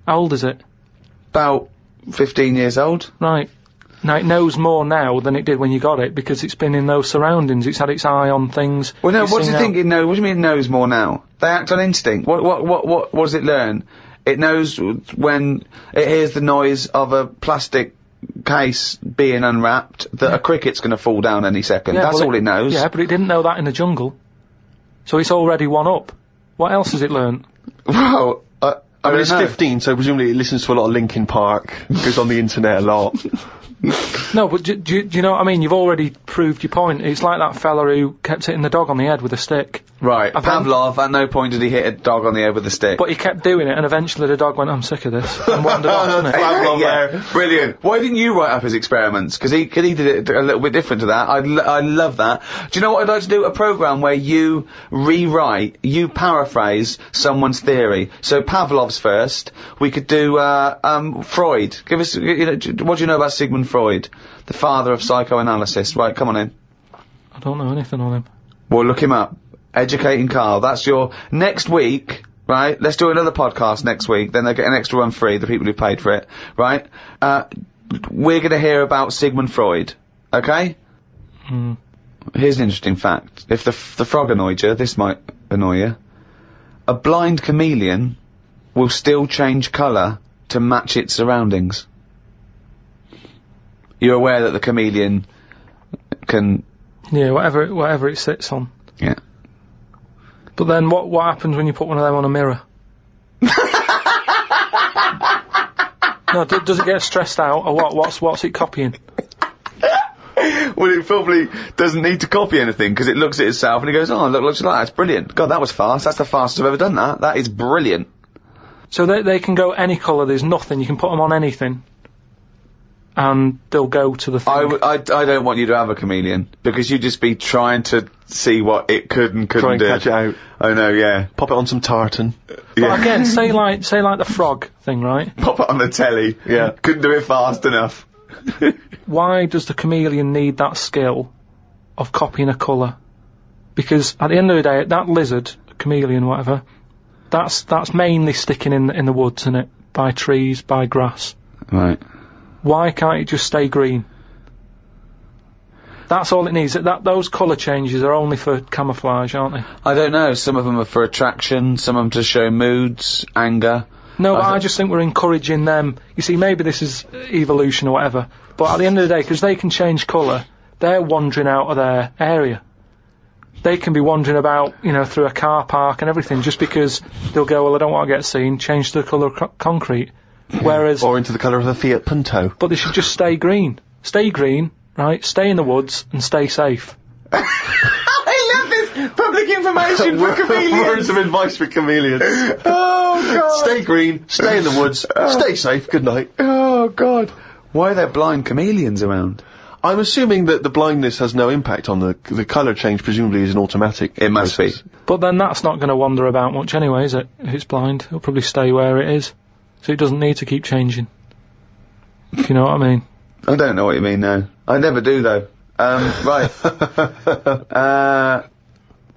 How old is it? About 15 years old. Right. Now, it knows more now than it did when you got it, because it's been in those surroundings. It's had its eye on things. Well, no, what do you think it knows? What do you mean it knows more now? They act on instinct. What does it learn? It knows when it hears the noise of a plastic case being unwrapped that a cricket's going to fall down any second. That's all it knows. Yeah, but it didn't know that in the jungle. So it's already one up. What else has it learned? Well, I mean, it's 15, so presumably it listens to a lot of Linkin Park, goes on the internet a lot. No, but do you know what I mean? You've already proved your point. It's like that fella who kept hitting the dog on the head with a stick. Right. Pavlov, at no point did he hit a dog on the head with a stick. But he kept doing it, and eventually the dog went, I'm sick of this, and wandered off, didn't it? Pavlov there. Brilliant. Why didn't you write up his experiments? Because he did it a little bit different to that. I love that. Do you know what I'd like to do? A programme where you paraphrase someone's theory. So Pavlov's first. We could do, Freud. Give us, what do you know about Sigmund Freud? The father of psychoanalysis. Right, come on in. I don't know anything on him. Well, look him up. Educating Karl. That's your next week, right? Let's do another podcast next week. Then they get an extra one free, the people who paid for it, right? We're going to hear about Sigmund Freud, okay? Here's an interesting fact. If the frog annoyed you, this might annoy you. A blind chameleon will still change colour to match its surroundings. You're aware that the chameleon can... Yeah, whatever it sits on. Yeah. But then what happens when you put one of them on a mirror? No, does it get stressed out, or what? What's it copying? Well, it probably doesn't need to copy anything, because it looks at itself and it goes, oh, look, looks like that. That's brilliant. God, that was fast. That's the fastest I've ever done that. That is brilliant. So they can go any colour, there's nothing, you can put them on anything, and they'll go to the thing. I don't want you to have a chameleon, because you'd just be trying to see what it could and couldn't do. Try and catch it out. I know, yeah. Pop it on some tartan. But again, say like the frog thing, right? Pop it on the telly. Yeah. Couldn't do it fast enough. Why does the chameleon need that skill of copying a colour? Because at the end of the day, that lizard, chameleon, whatever, that's mainly sticking in the woods, isn't it? By trees, by grass. Right. Why can't it just stay green? That's all it needs. Those colour changes are only for camouflage, aren't they? I don't know. Some of them are for attraction, some of them to show moods, anger. No, I just think we're encouraging them. You see, maybe this is evolution or whatever, but at the end of the day, because they can change colour, they're wandering out of their area. They can be wandering about, through a car park and everything, just because they'll go, well, I don't want to get seen, change the colour of concrete. Whereas... or into the colour of a Fiat Punto. But they should just stay green. Stay green, right? Stay in the woods and stay safe. I love this public information for chameleons. Words of advice for chameleons. Oh, God. Stay green, stay in the woods, stay safe, good night. Oh, God. Why are there blind chameleons around? I'm assuming that the blindness has no impact on the colour change, presumably is an automatic It must process. be. But then that's not going to wander about much anyway, is it? If it's blind, it'll probably stay where it is. so it doesn't need to keep changing. If you know what I mean. I don't know what you mean, no. I never do, though. Right.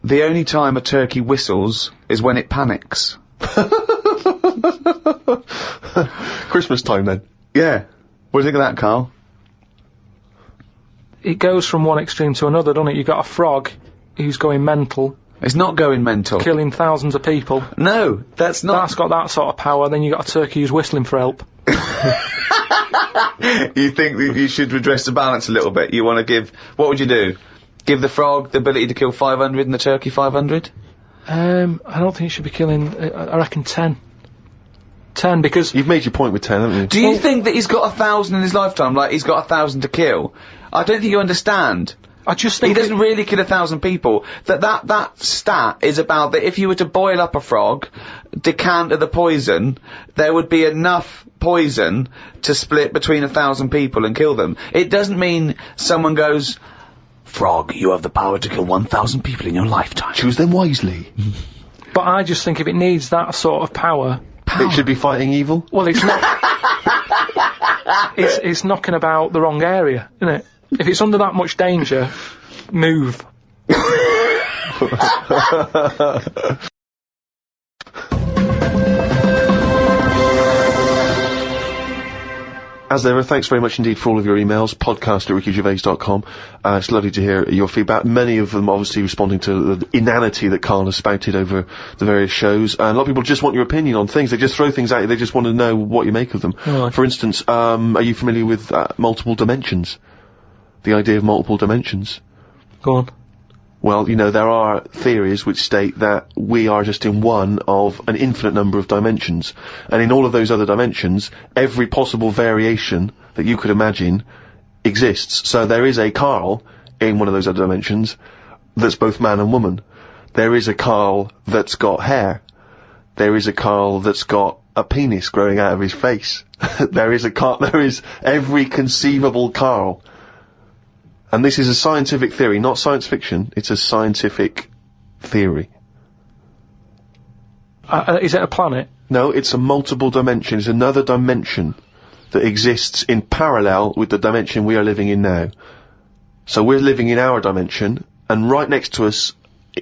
The only time a turkey whistles is when it panics. Christmas time, then. Yeah. What do you think of that, Carl? It goes from one extreme to another, doesn't it? You've got a frog who's going mental. It's not going mental. Killing thousands of people. No, that's not. That's got that sort of power. Then you've got a turkey who's whistling for help. You think that you should redress the balance a little bit? You want to give... What would you do? Give the frog the ability to kill 500 and the turkey 500? I don't think it should be killing... I reckon 10. 10, because... You've made your point with 10, haven't you? Do you think that he's got 1,000 in his lifetime, like he's got 1,000 to kill? I don't think you understand. I just think... He doesn't really kill 1,000 people. That stat is about that if you were to boil up a frog, decanter the poison, there would be enough poison to split between 1,000 people and kill them. It doesn't mean someone goes, "Frog, you have the power to kill 1,000 people in your lifetime. Choose them wisely." But I just think if it needs that sort of power... It should be fighting evil? Well, it's not... it's knocking about the wrong area, isn't it? If it's under that much danger, move. As ever, thanks very much indeed for all of your emails, podcast@rickygervais.com. It's lovely to hear your feedback. Many of them obviously responding to the inanity that Karl has spouted over the various shows. And a lot of people just want your opinion on things. They just throw things at you. They just want to know what you make of them. Right. For instance, are you familiar with multiple dimensions? The idea of multiple dimensions? Go on. Well, you know, there are theories which state that we are just in one of an infinite number of dimensions. And in all of those other dimensions, every possible variation that you could imagine exists. So there is a Karl in one of those other dimensions that's both man and woman. There is a Karl that's got hair. There is a Karl that's got a penis growing out of his face. There is every conceivable Karl. And this is a scientific theory, not science fiction. It's a scientific theory. Is it a planet? No, it's a multiple dimension. It's another dimension that exists in parallel with the dimension we are living in now. So we're living in our dimension, and right next to us,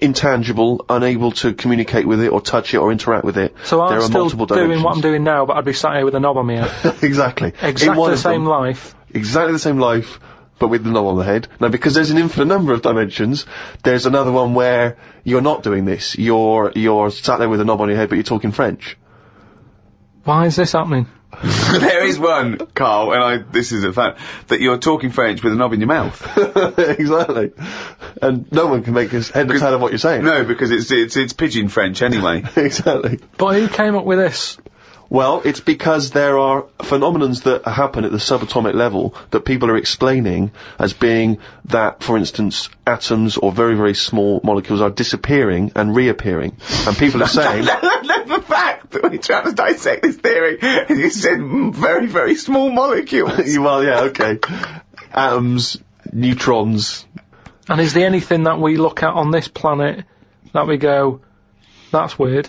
intangible, unable to communicate with it or touch it or interact with it. So there I'm are still multiple doing dimensions. what I'm doing now, but I'd be sat here with a knob on my head. Exactly. Exactly the same life. Exactly the same life, but with the knob on the head. Now, because there's an infinite number of dimensions, there's another one where you're not doing this. You're sat there with a knob on your head, but you're talking French. Why is this happening? There is one, Carl, and this is a fact, that you're talking French with a knob in your mouth. Exactly. And no one can make his head or tail of what you're saying. No, because it's pidgin French anyway. Exactly. But who came up with this? Well, it's because there are phenomenons that happen at the subatomic level that people are explaining as being that, for instance, atoms or very, very small molecules are disappearing and reappearing. And people are saying... The fact that we're trying to dissect this theory, and you said very, very small molecules. Well, yeah, okay. Atoms, neutrons... And is there anything that we look at on this planet that we go, that's weird,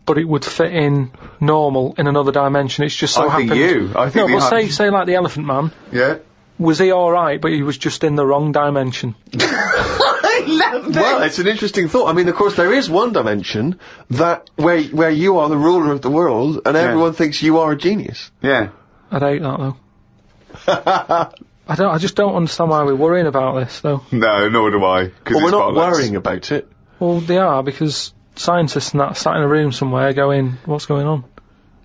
but it would fit in normal in another dimension? It's just so happens... I think No, but say like the Elephant Man. Yeah. Was he alright, but he was just in the wrong dimension? I love this! Well, it's an interesting thought. I mean, of course, there is one dimension that where you are the ruler of the world, and everyone thinks you are a genius. Yeah. I'd hate that, though. I just don't understand why we're worrying about this, though. No, nor do I. Well, we're not worrying about it. Well, they are, because scientists and that sat in a room somewhere going, what's going on?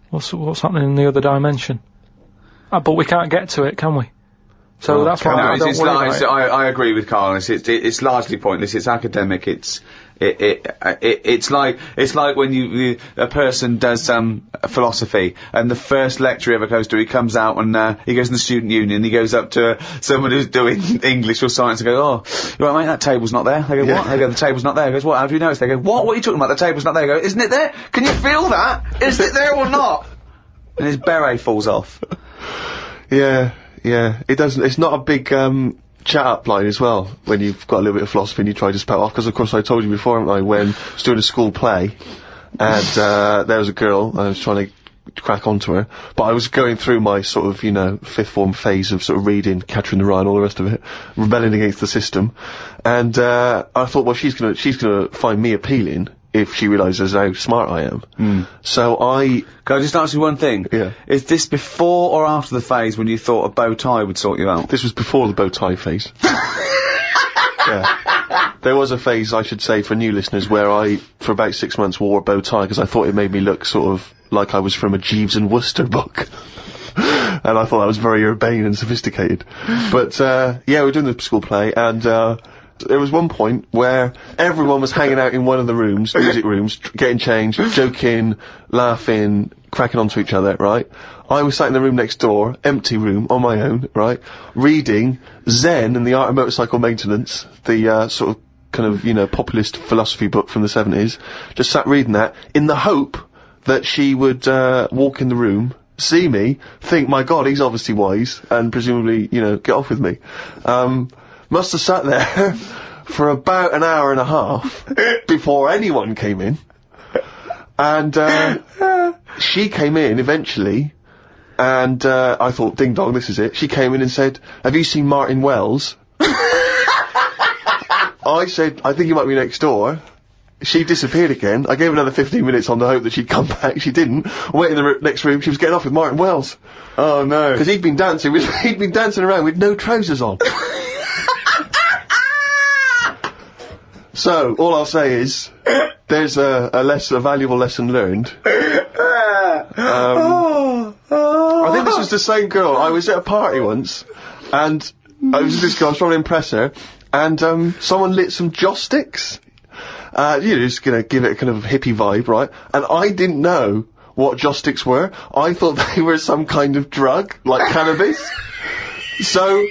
What's happening in the other dimension? But we can't get to it, can we? So that's why I don't worry about it. I agree with Karl. It's largely pointless. It's academic. It's like when a person does philosophy, and the first lecture he ever goes to, he comes out and he goes in the student union. He goes up to someone who's doing English or science and goes, "Oh, you right, mate? That table's not there." They go, "What?" They go, "The table's not there." He goes, "What? How do you notice?" They go, "What? What are you talking about? The table's not there." He goes, "Isn't it there? Can you feel that? Is it there or not?" And his beret falls off. Yeah. It doesn't. It's not a big chat up line as well when you've got a little bit of philosophy and you try to spout off. Because of course I told you before, haven't I, when I was doing a school play and there was a girl and I was trying to crack onto her. But I was going through my sort of, you know, fifth form phase of sort of reading Catcher in the Rye and all the rest of it, rebelling against the system. And, I thought, well, she's gonna find me appealing if she realises how smart I am. So Can I just ask you one thing? Yeah. Is this before or after the phase when you thought a bow tie would sort you out? This was before the bow tie phase. Yeah. There was a phase, I should say, for new listeners, where I, for about 6 months, wore a bow tie because I thought it made me look sort of like I was from a Jeeves and Wooster book. And I thought that was very urbane and sophisticated. But, yeah, we were doing the school play, and, there was one point where everyone was hanging out in one of the rooms, music rooms, getting changed, joking, laughing, cracking onto each other, right? I was sat in the room next door, empty room, on my own, right? Reading Zen and the Art of Motorcycle Maintenance, the, sort of, kind of, you know, populist philosophy book from the 70s. Just sat reading that, in the hope that she would, walk in the room, see me, think, my God, he's obviously wise, and presumably, you know, get off with me. Must have sat there for about an hour and a half before anyone came in. And, she came in eventually, and, I thought, ding dong, this is it. She came in and said, have you seen Martin Wells? I said, I think he might be next door. She disappeared again. I gave another 15 minutes on the hope that she'd come back. She didn't. I went in the next room. She was getting off with Martin Wells. Oh no. Because he'd been dancing around with no trousers on. So, all I'll say is, there's a valuable lesson learned. I think this was the same girl. I was at a party once, and I was with this girl, I was trying to impress her, and, someone lit some joss sticks. You know, just gonna give it a kind of hippie vibe, right? And I didn't know what joss sticks were. I thought they were some kind of drug, like cannabis. So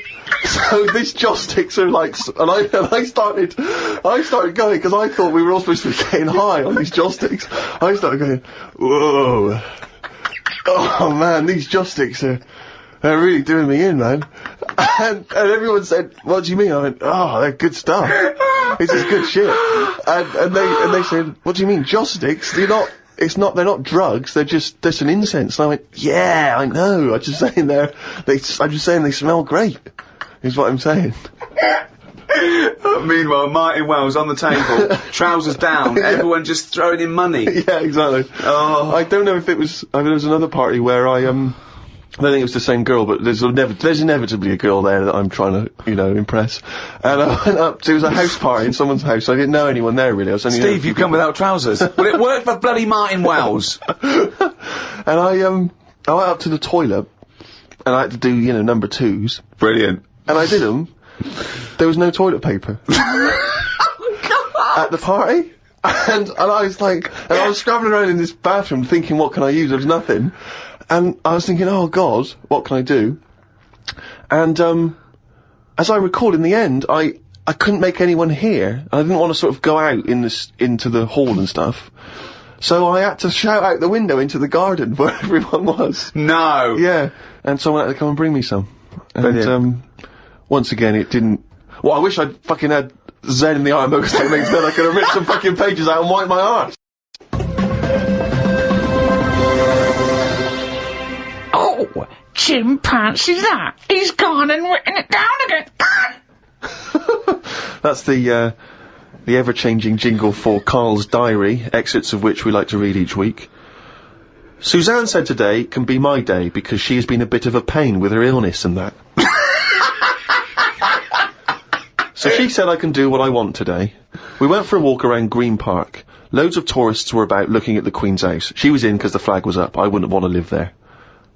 these joss sticks are like, and I started going, because I thought we were all supposed to be getting high on these joss sticks. I started going, whoa. Oh man, these joss sticks they're really doing me in, man. And everyone said, what do you mean? I went, oh, they're good stuff. This is good shit. And they said, what do you mean, joss sticks? They're not drugs, they're some incense. And I went, yeah, I know, I'm just saying they smell great, is what I'm saying. Meanwhile, Martin Wells on the table, trousers down, yeah. Everyone just throwing in money. Yeah, exactly. Oh. I don't know if it was, there was another party where I don't think it was the same girl, but there's inevitably a girl there that I'm trying to, you know, impress. And I went up to, it was a house party in someone's house, I didn't know anyone there really. I was only Steve, you come without trousers. Well, it worked for bloody Martin Wells. And I went up to the toilet, and I had to do, you know, number twos. Brilliant. And I did them. There was no toilet paper. At the party. And I was like, and I was scrabbling around in this bathroom thinking, what can I use? There was nothing. And I was thinking, oh God, what can I do? And, as I recall in the end, I couldn't make anyone hear. I didn't want to sort of go out into the hall and stuff. So I had to shout out the window into the garden where everyone was. No! Yeah. And someone had to come and bring me some. And, once again, it didn't... Well, I wish I'd fucking had Zen in the Art of Motorcycle Maintenance, then I could have ripped some fucking pages out and wiped my arse. Oh, Jim fancies that. He's gone and written it down again. That's the ever-changing jingle for Karl's diary, excerpts of which we like to read each week. Suzanne said today can be my day because she has been a bit of a pain with her illness and that. So she said I can do what I want today. We went for a walk around Green Park. Loads of tourists were about looking at the Queen's house. She was in because the flag was up. I wouldn't want to live there.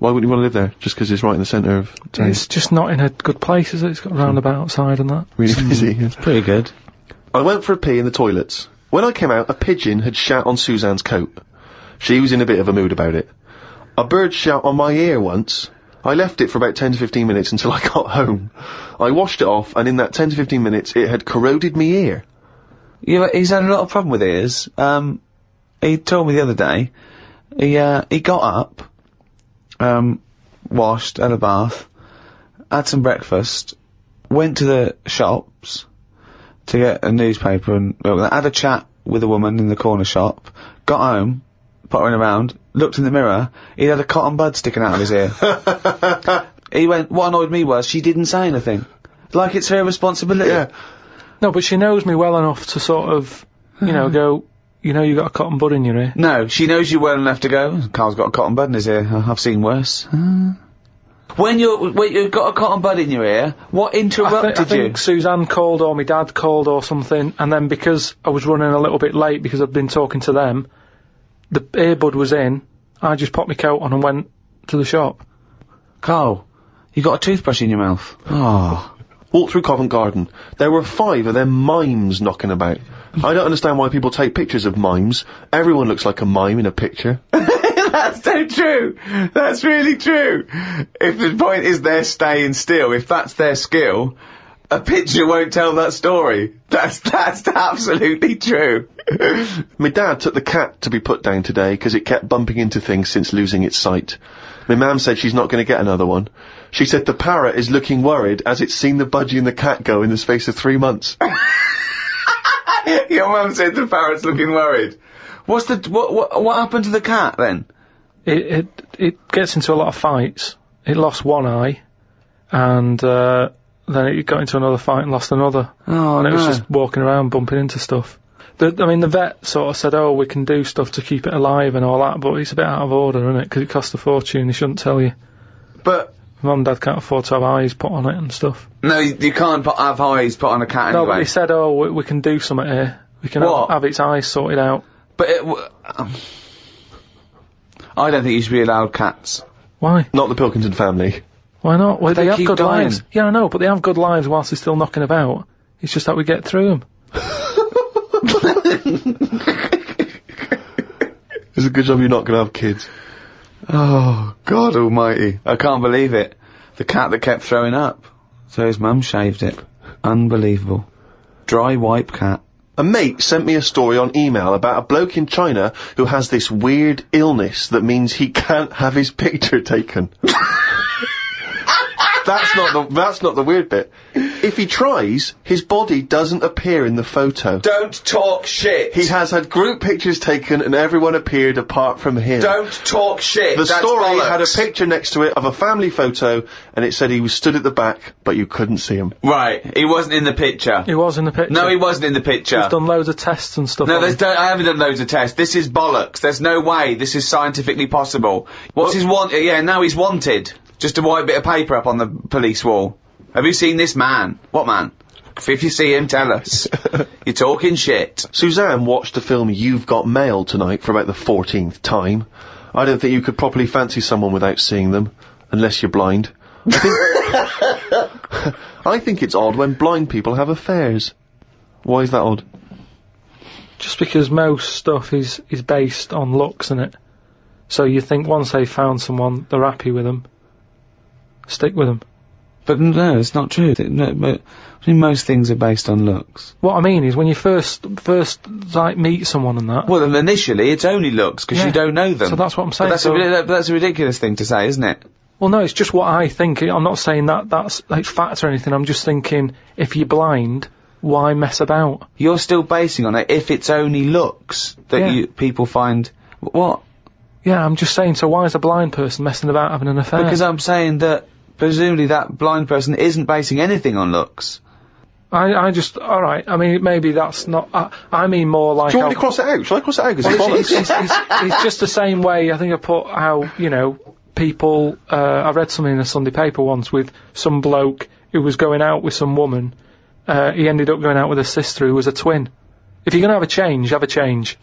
Why wouldn't you want to live there? Just because it's right in the centre of town? It's just not in a good place, is it? It's got a roundabout outside and that. Really busy. It's pretty good. I went for a pee in the toilets. When I came out, a pigeon had shat on Suzanne's coat. She was in a bit of a mood about it. A bird shat on my ear once. I left it for about 10 to 15 minutes until I got home. I washed it off, and in that 10 to 15 minutes, it had corroded me ear. Yeah, he's had a lot of problem with ears. He told me the other day, he got up, washed, had a bath, had some breakfast, went to the shops to get a newspaper and had a chat with a woman in the corner shop, got home, pottering around, looked in the mirror, he had a cotton bud sticking out of his ear. He went, what annoyed me was, she didn't say anything. Like it's her responsibility. Yeah. No, but she knows me well enough to sort of, you know, go, you know you got a cotton bud in your ear. No, she knows you well enough to go, Carl's got a cotton bud in his ear, I've seen worse. When you've got a cotton bud in your ear, what interrupted I think Suzanne called or my dad called or something, and then because I was running a little bit late because I'd been talking to them, the earbud was in, I just popped my coat on and went to the shop. Carl, you got a toothbrush in your mouth. Oh. Walked through Covent Garden. There were 5 of them mimes knocking about. I don't understand why people take pictures of mimes. Everyone looks like a mime in a picture. That's so true. That's really true. If the point is they're staying still, if that's their skill, a picture won't tell that story. That's absolutely true. My dad took the cat to be put down today because it kept bumping into things since losing its sight. My mum said she's not going to get another one. She said the parrot is looking worried as it's seen the budgie and the cat go in the space of 3 months. Your mum said the parrot's looking worried. What happened to the cat then? It gets into a lot of fights. It lost one eye, and then it got into another fight and lost another. Oh, and it was no. just walking around bumping into stuff. The vet sort of said, oh, we can do stuff to keep it alive and all that, but it's a bit out of order, isn't it? Because it costs a fortune, they shouldn't tell you. But Mum and Dad can't afford to have eyes put on it and stuff. no, you can't have eyes put on a cat No, anyway. but they said, oh, we can do something here. We can have its eyes sorted out. But I don't think you should be allowed cats. Why? Not the Pilkington family. Why not? Well, They they have keep good dying. lives. Yeah, I know, but they have good lives whilst they're still knocking about. It's just that we get through them. It's a good job you're not going to have kids. Oh, God almighty. I can't believe it. The cat that kept throwing up. So his mum shaved it. Unbelievable. Dry wipe cat. A mate sent me a story on email about a bloke in China who has this weird illness that means he can't have his picture taken. That's not the weird bit. If he tries, his body doesn't appear in the photo. Don't talk shit. He has had group pictures taken and everyone appeared apart from him. Don't talk shit. The That's story bollocks. had a picture next to it of a family photo and it said he was stood at the back, but you couldn't see him. Right, he wasn't in the picture. He was in the picture. No, he wasn't in the picture. We've done loads of tests and stuff. No, on him. I haven't done loads of tests. This is bollocks. There's no way this is scientifically possible. What's his want? Yeah, now he's wanted. Just a white bit of paper up on the police wall. Have you seen this man? What man? If you see him, tell us. You're talking shit. Suzanne watched the film You've Got Mail tonight for about the 14th time. I don't think you could properly fancy someone without seeing them, unless you're blind. I think it's odd when blind people have affairs. Why is that odd? Just because most stuff is based on looks, innit? So you think once they've found someone, they're happy with them. Stick with them. But no, it's not true. No, but, I mean, most things are based on looks. What I mean is when you first like meet someone and that. Well, then initially it's only looks because you don't know them. So that's what I'm saying. But that's a ridiculous thing to say, isn't it? Well, no, it's just what I think. I'm not saying that's like fact or anything. I'm just thinking if you're blind, why mess about? You're still basing on it if it's only looks that people find. What? Yeah, I'm just saying. So why is a blind person messing about having an affair? Because I'm saying that presumably that blind person isn't basing anything on looks. Alright, I mean, maybe that's not, I mean more like... Do you want me to cross it out? Shall I cross it out? It's just the same way, I think I put how, you know, people, I read something in a Sunday paper once with some bloke who was going out with some woman, he ended up going out with a sister who was a twin. If you're gonna have a change, have a change.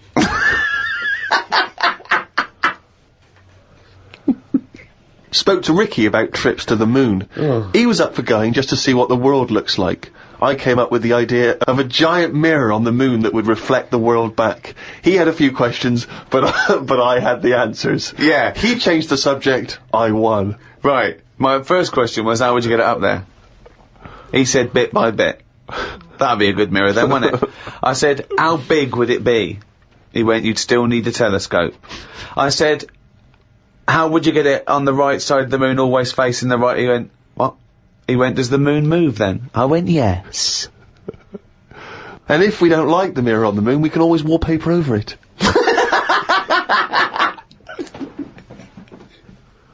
Spoke to Ricky about trips to the moon. He was up for going just to see what the world looks like. I came up with the idea of a giant mirror on the moon that would reflect the world back. He had a few questions, but I had the answers. Yeah. He changed the subject, I won. Right. My first question was, how would you get it up there? He said bit by bit. That'd be a good mirror then, wouldn't it? I said, how big would it be? He went, you'd still need a telescope. I said, how would you get it on the right side of the moon, always facing the right? He went, what? He went, does the moon move then? I went, yes. And if we don't like the mirror on the moon, we can always wallpaper over it.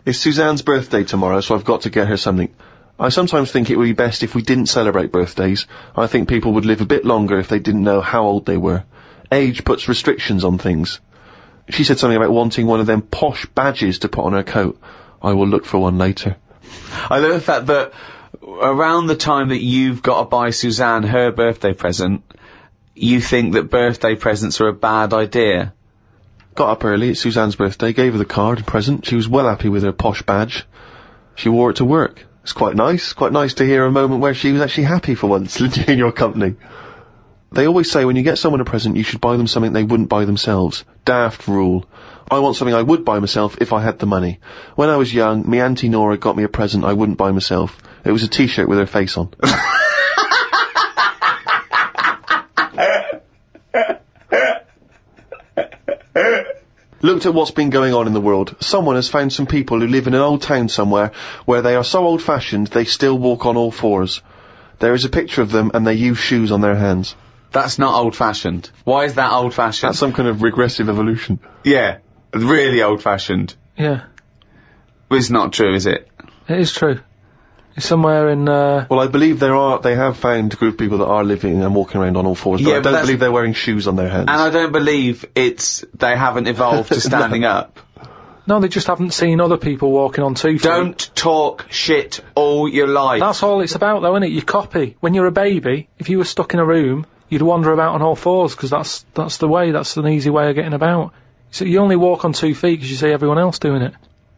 It's Suzanne's birthday tomorrow, so I've got to get her something. I sometimes think it would be best if we didn't celebrate birthdays. I think people would live a bit longer if they didn't know how old they were. Age puts restrictions on things. She said something about wanting one of them posh badges to put on her coat. I will look for one later. I love the fact that around the time that you've got to buy Suzanne her birthday present, you think that birthday presents are a bad idea. Got up early, it's Suzanne's birthday, gave her the card and present. She was well happy with her posh badge. She wore it to work. It's quite nice to hear a moment where she was actually happy for once in your company. They always say when you get someone a present, you should buy them something they wouldn't buy themselves. Daft rule. I want something I would buy myself if I had the money. When I was young, me Auntie Nora got me a present I wouldn't buy myself. It was a t-shirt with her face on. Looked at what's been going on in the world. Someone has found some people who live in an old town somewhere where they are so old-fashioned they still walk on all fours. There is a picture of them and they use shoes on their hands. That's not old-fashioned. Why is that old-fashioned? That's some kind of regressive evolution. Yeah, really old-fashioned. Yeah. It's not true, is it? It is true. It's somewhere in, Well, I believe they have found a group of people that are living and walking around on all fours, but Yeah, I but don't believe they're wearing shoes on their hands. And I don't believe they haven't evolved to standing up. No, they just haven't seen other people walking on 2 feet. Don't talk shit all your life. That's all it's about, though, isn't it? You copy. When you're a baby, if you were stuck in a room, you'd wander about on all fours, because that's the way, that's an easy way of getting about. So you only walk on 2 feet because you see everyone else doing it.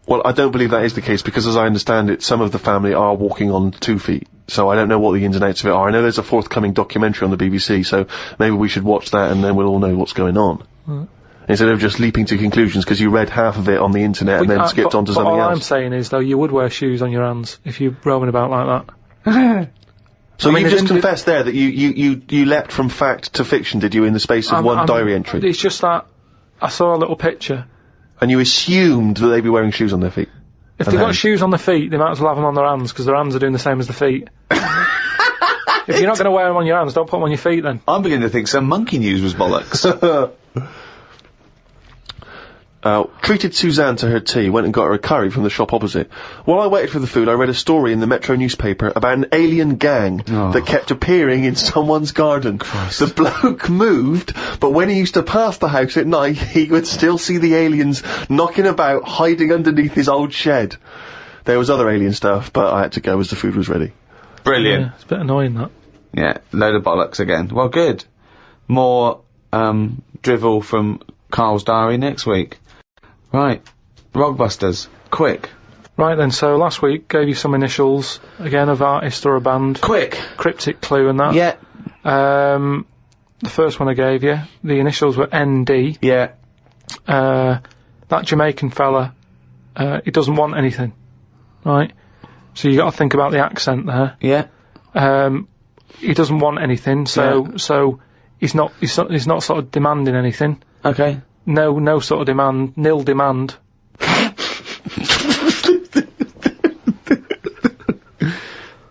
Well, I don't believe that is the case, because as I understand it, some of the family are walking on 2 feet. So I don't know what the ins and outs of it are. I know there's a forthcoming documentary on the BBC, so maybe we should watch that and then we'll all know what's going on. Instead of just leaping to conclusions because you read half of it on the internet and then skipped on to something all else. I'm saying is, though, you would wear shoes on your hands if you're roaming about like that. So I mean, you just confessed there that you leapt from fact to fiction, did you, in the space of one diary entry? It's just that I saw a little picture. And you assumed that they'd be wearing shoes on their feet? If they've got shoes on their feet, they might as well have them on their hands, because their hands are doing the same as the feet. If you're not going to wear them on your hands, don't put them on your feet then. I'm beginning to think some monkey news was bollocks. Treated Suzanne to her tea, went and got her a curry from the shop opposite. While I waited for the food, I read a story in the Metro newspaper about an alien gang that kept appearing in someone's garden. Christ. The bloke moved, but when he used to pass the house at night, he would still see the aliens knocking about, hiding underneath his old shed. There was other alien stuff, but I had to go as the food was ready. Brilliant. Yeah, it's a bit annoying, that. Yeah, load of bollocks again. Well, good. More, drivel from Karl's diary next week. Right. Rockbusters. Quick. Right then, so last week gave you some initials, again, of artist or a band. Quick. Cryptic clue and that. Yeah. The first one I gave you, the initials were ND. Yeah. That Jamaican fella, he doesn't want anything. Right? So you got to think about the accent there. Yeah. He doesn't want anything, so he's not sort of demanding anything. Okay. No sort of demand, nil demand.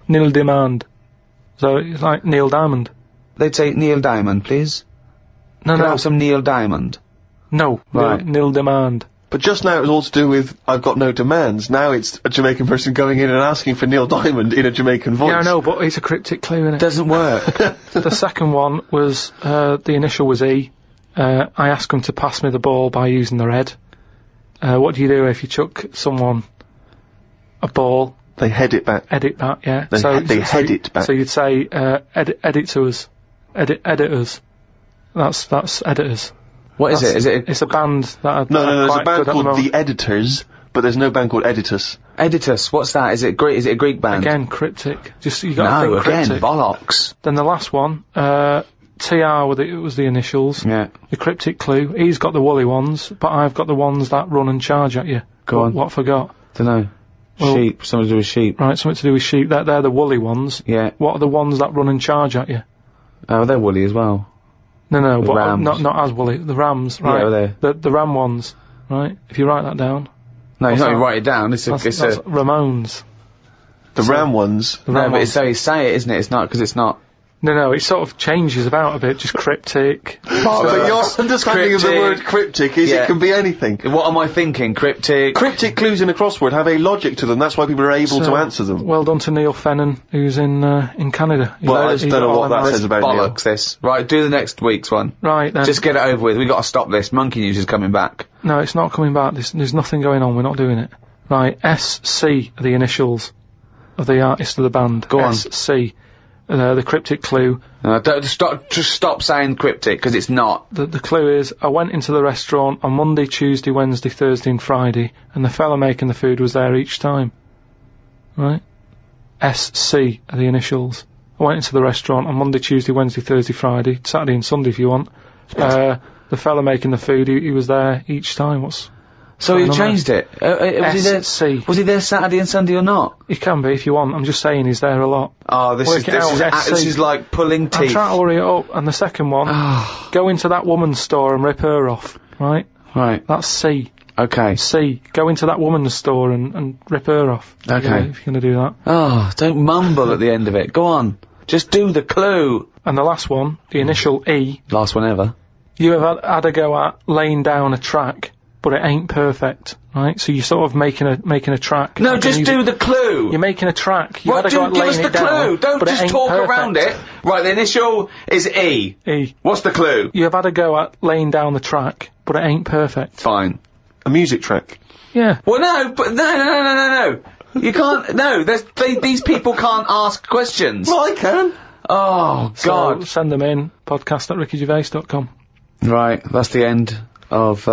Nil demand. So it's like Neil Diamond. They'd say Neil Diamond, please. No, Can I have some Neil Diamond? No. Right. Nil demand. But just now it was all to do with, I've got no demands. Now it's a Jamaican person going in and asking for Neil Diamond in a Jamaican voice. Yeah, I know, but it's a cryptic clue, innit? Doesn't work. The second one was, the initial was E. I asked him to pass me the ball by using their head. What do you do if you chuck someone a ball? They head it back. Edit that, yeah. They head it back. So you'd say, edit to us. Editors. That's editors. What is it? Is it It's a band that No, there's a quite band good at called moment. The Editors, but there's no band called Editus. Editus? What's that? Is it Greek? Is it a Greek band? Again, cryptic. Just, you gotta No, think again, cryptic. bollocks. Then the last one, TR was the initials. Yeah. The cryptic clue. He's got the woolly ones, but I've got the ones that run and charge at you. Go on. What forgot? Dunno. Well- Sheep. Something to do with sheep. Right, something to do with sheep. They're the woolly ones. Yeah. What are the ones that run and charge at you? Oh, they're woolly as well. No, The but rams. not as woolly. The rams, right? Yeah, the ram ones, right? If you write that down. No, What's you're not that? even write it down. It's That's Ramones. The Ram ones. The No, ram but ones. it's how you say it, isn't it? It's not, because it's not... No, it sort of changes about a bit, just cryptic. But your understanding of the cryptic. word cryptic is Yeah. it can be anything. What am I thinking? Cryptic? Cryptic clues in a crossword have a logic to them, that's why people are able to answer them. Well done to Neil Fennon, who's in Canada. Well, I He's don't know got what all that them says about Neil. Bollocks, this. Right, do the next week's one. Right, then. Just get it over with. We got to stop this. Monkey News is coming back. No, it's not coming back. There's nothing going on. We're not doing it. Right, SC are the initials of the artist of the band. Go on. SC. The cryptic clue. Just stop saying cryptic, because it's not. The clue is, I went into the restaurant on Monday, Tuesday, Wednesday, Thursday and Friday, and the fella making the food was there each time. Right? SC are the initials. I went into the restaurant on Monday, Tuesday, Wednesday, Thursday, Friday, Saturday and Sunday if you want. The fella making the food, he was there each time. So you changed it? SC. Was he there Saturday and Sunday or not? He can be if you want. I'm just saying he's there a lot. Oh, Work it out, SC. this is like pulling I'm teeth. trying to hurry it up. And the second one, go into that woman's store and rip her off. Right? Right. That's C. Okay. C. Go into that woman's store and rip her off. Okay. If you're gonna do that. Oh, don't mumble at the end of it. Go on. Just do the clue. And the last one, the initial E, Last one ever. you have had a go at laying down a track, but it ain't perfect, right? So you're sort of making a track. No, just do the clue. You're making a track. You Right, had a go at give us laying the it down, clue. Don't but it just ain't talk perfect. around it. Right, the initial is E. E. What's the clue? You have had a go at laying down the track, but it ain't perfect. Fine. A music track. Yeah. Well, no, but no. You can't. No, these people can't ask questions. Well, I can. Oh So God. send them in, podcast@rickygervais.com. Right, that's the end of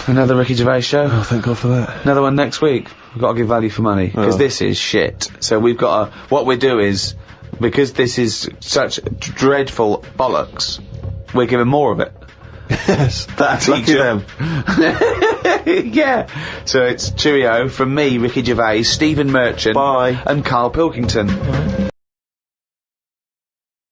another Ricky Gervais show. Oh, thank God for that. Another one next week. We've got to give value for money, because this is shit. So we've got to, what we do is, because this is such dreadful bollocks, we're giving more of it. Yes, that's lucky them. Yeah. So it's cheerio from me, Ricky Gervais, Stephen Merchant, Bye. and Karl Pilkington.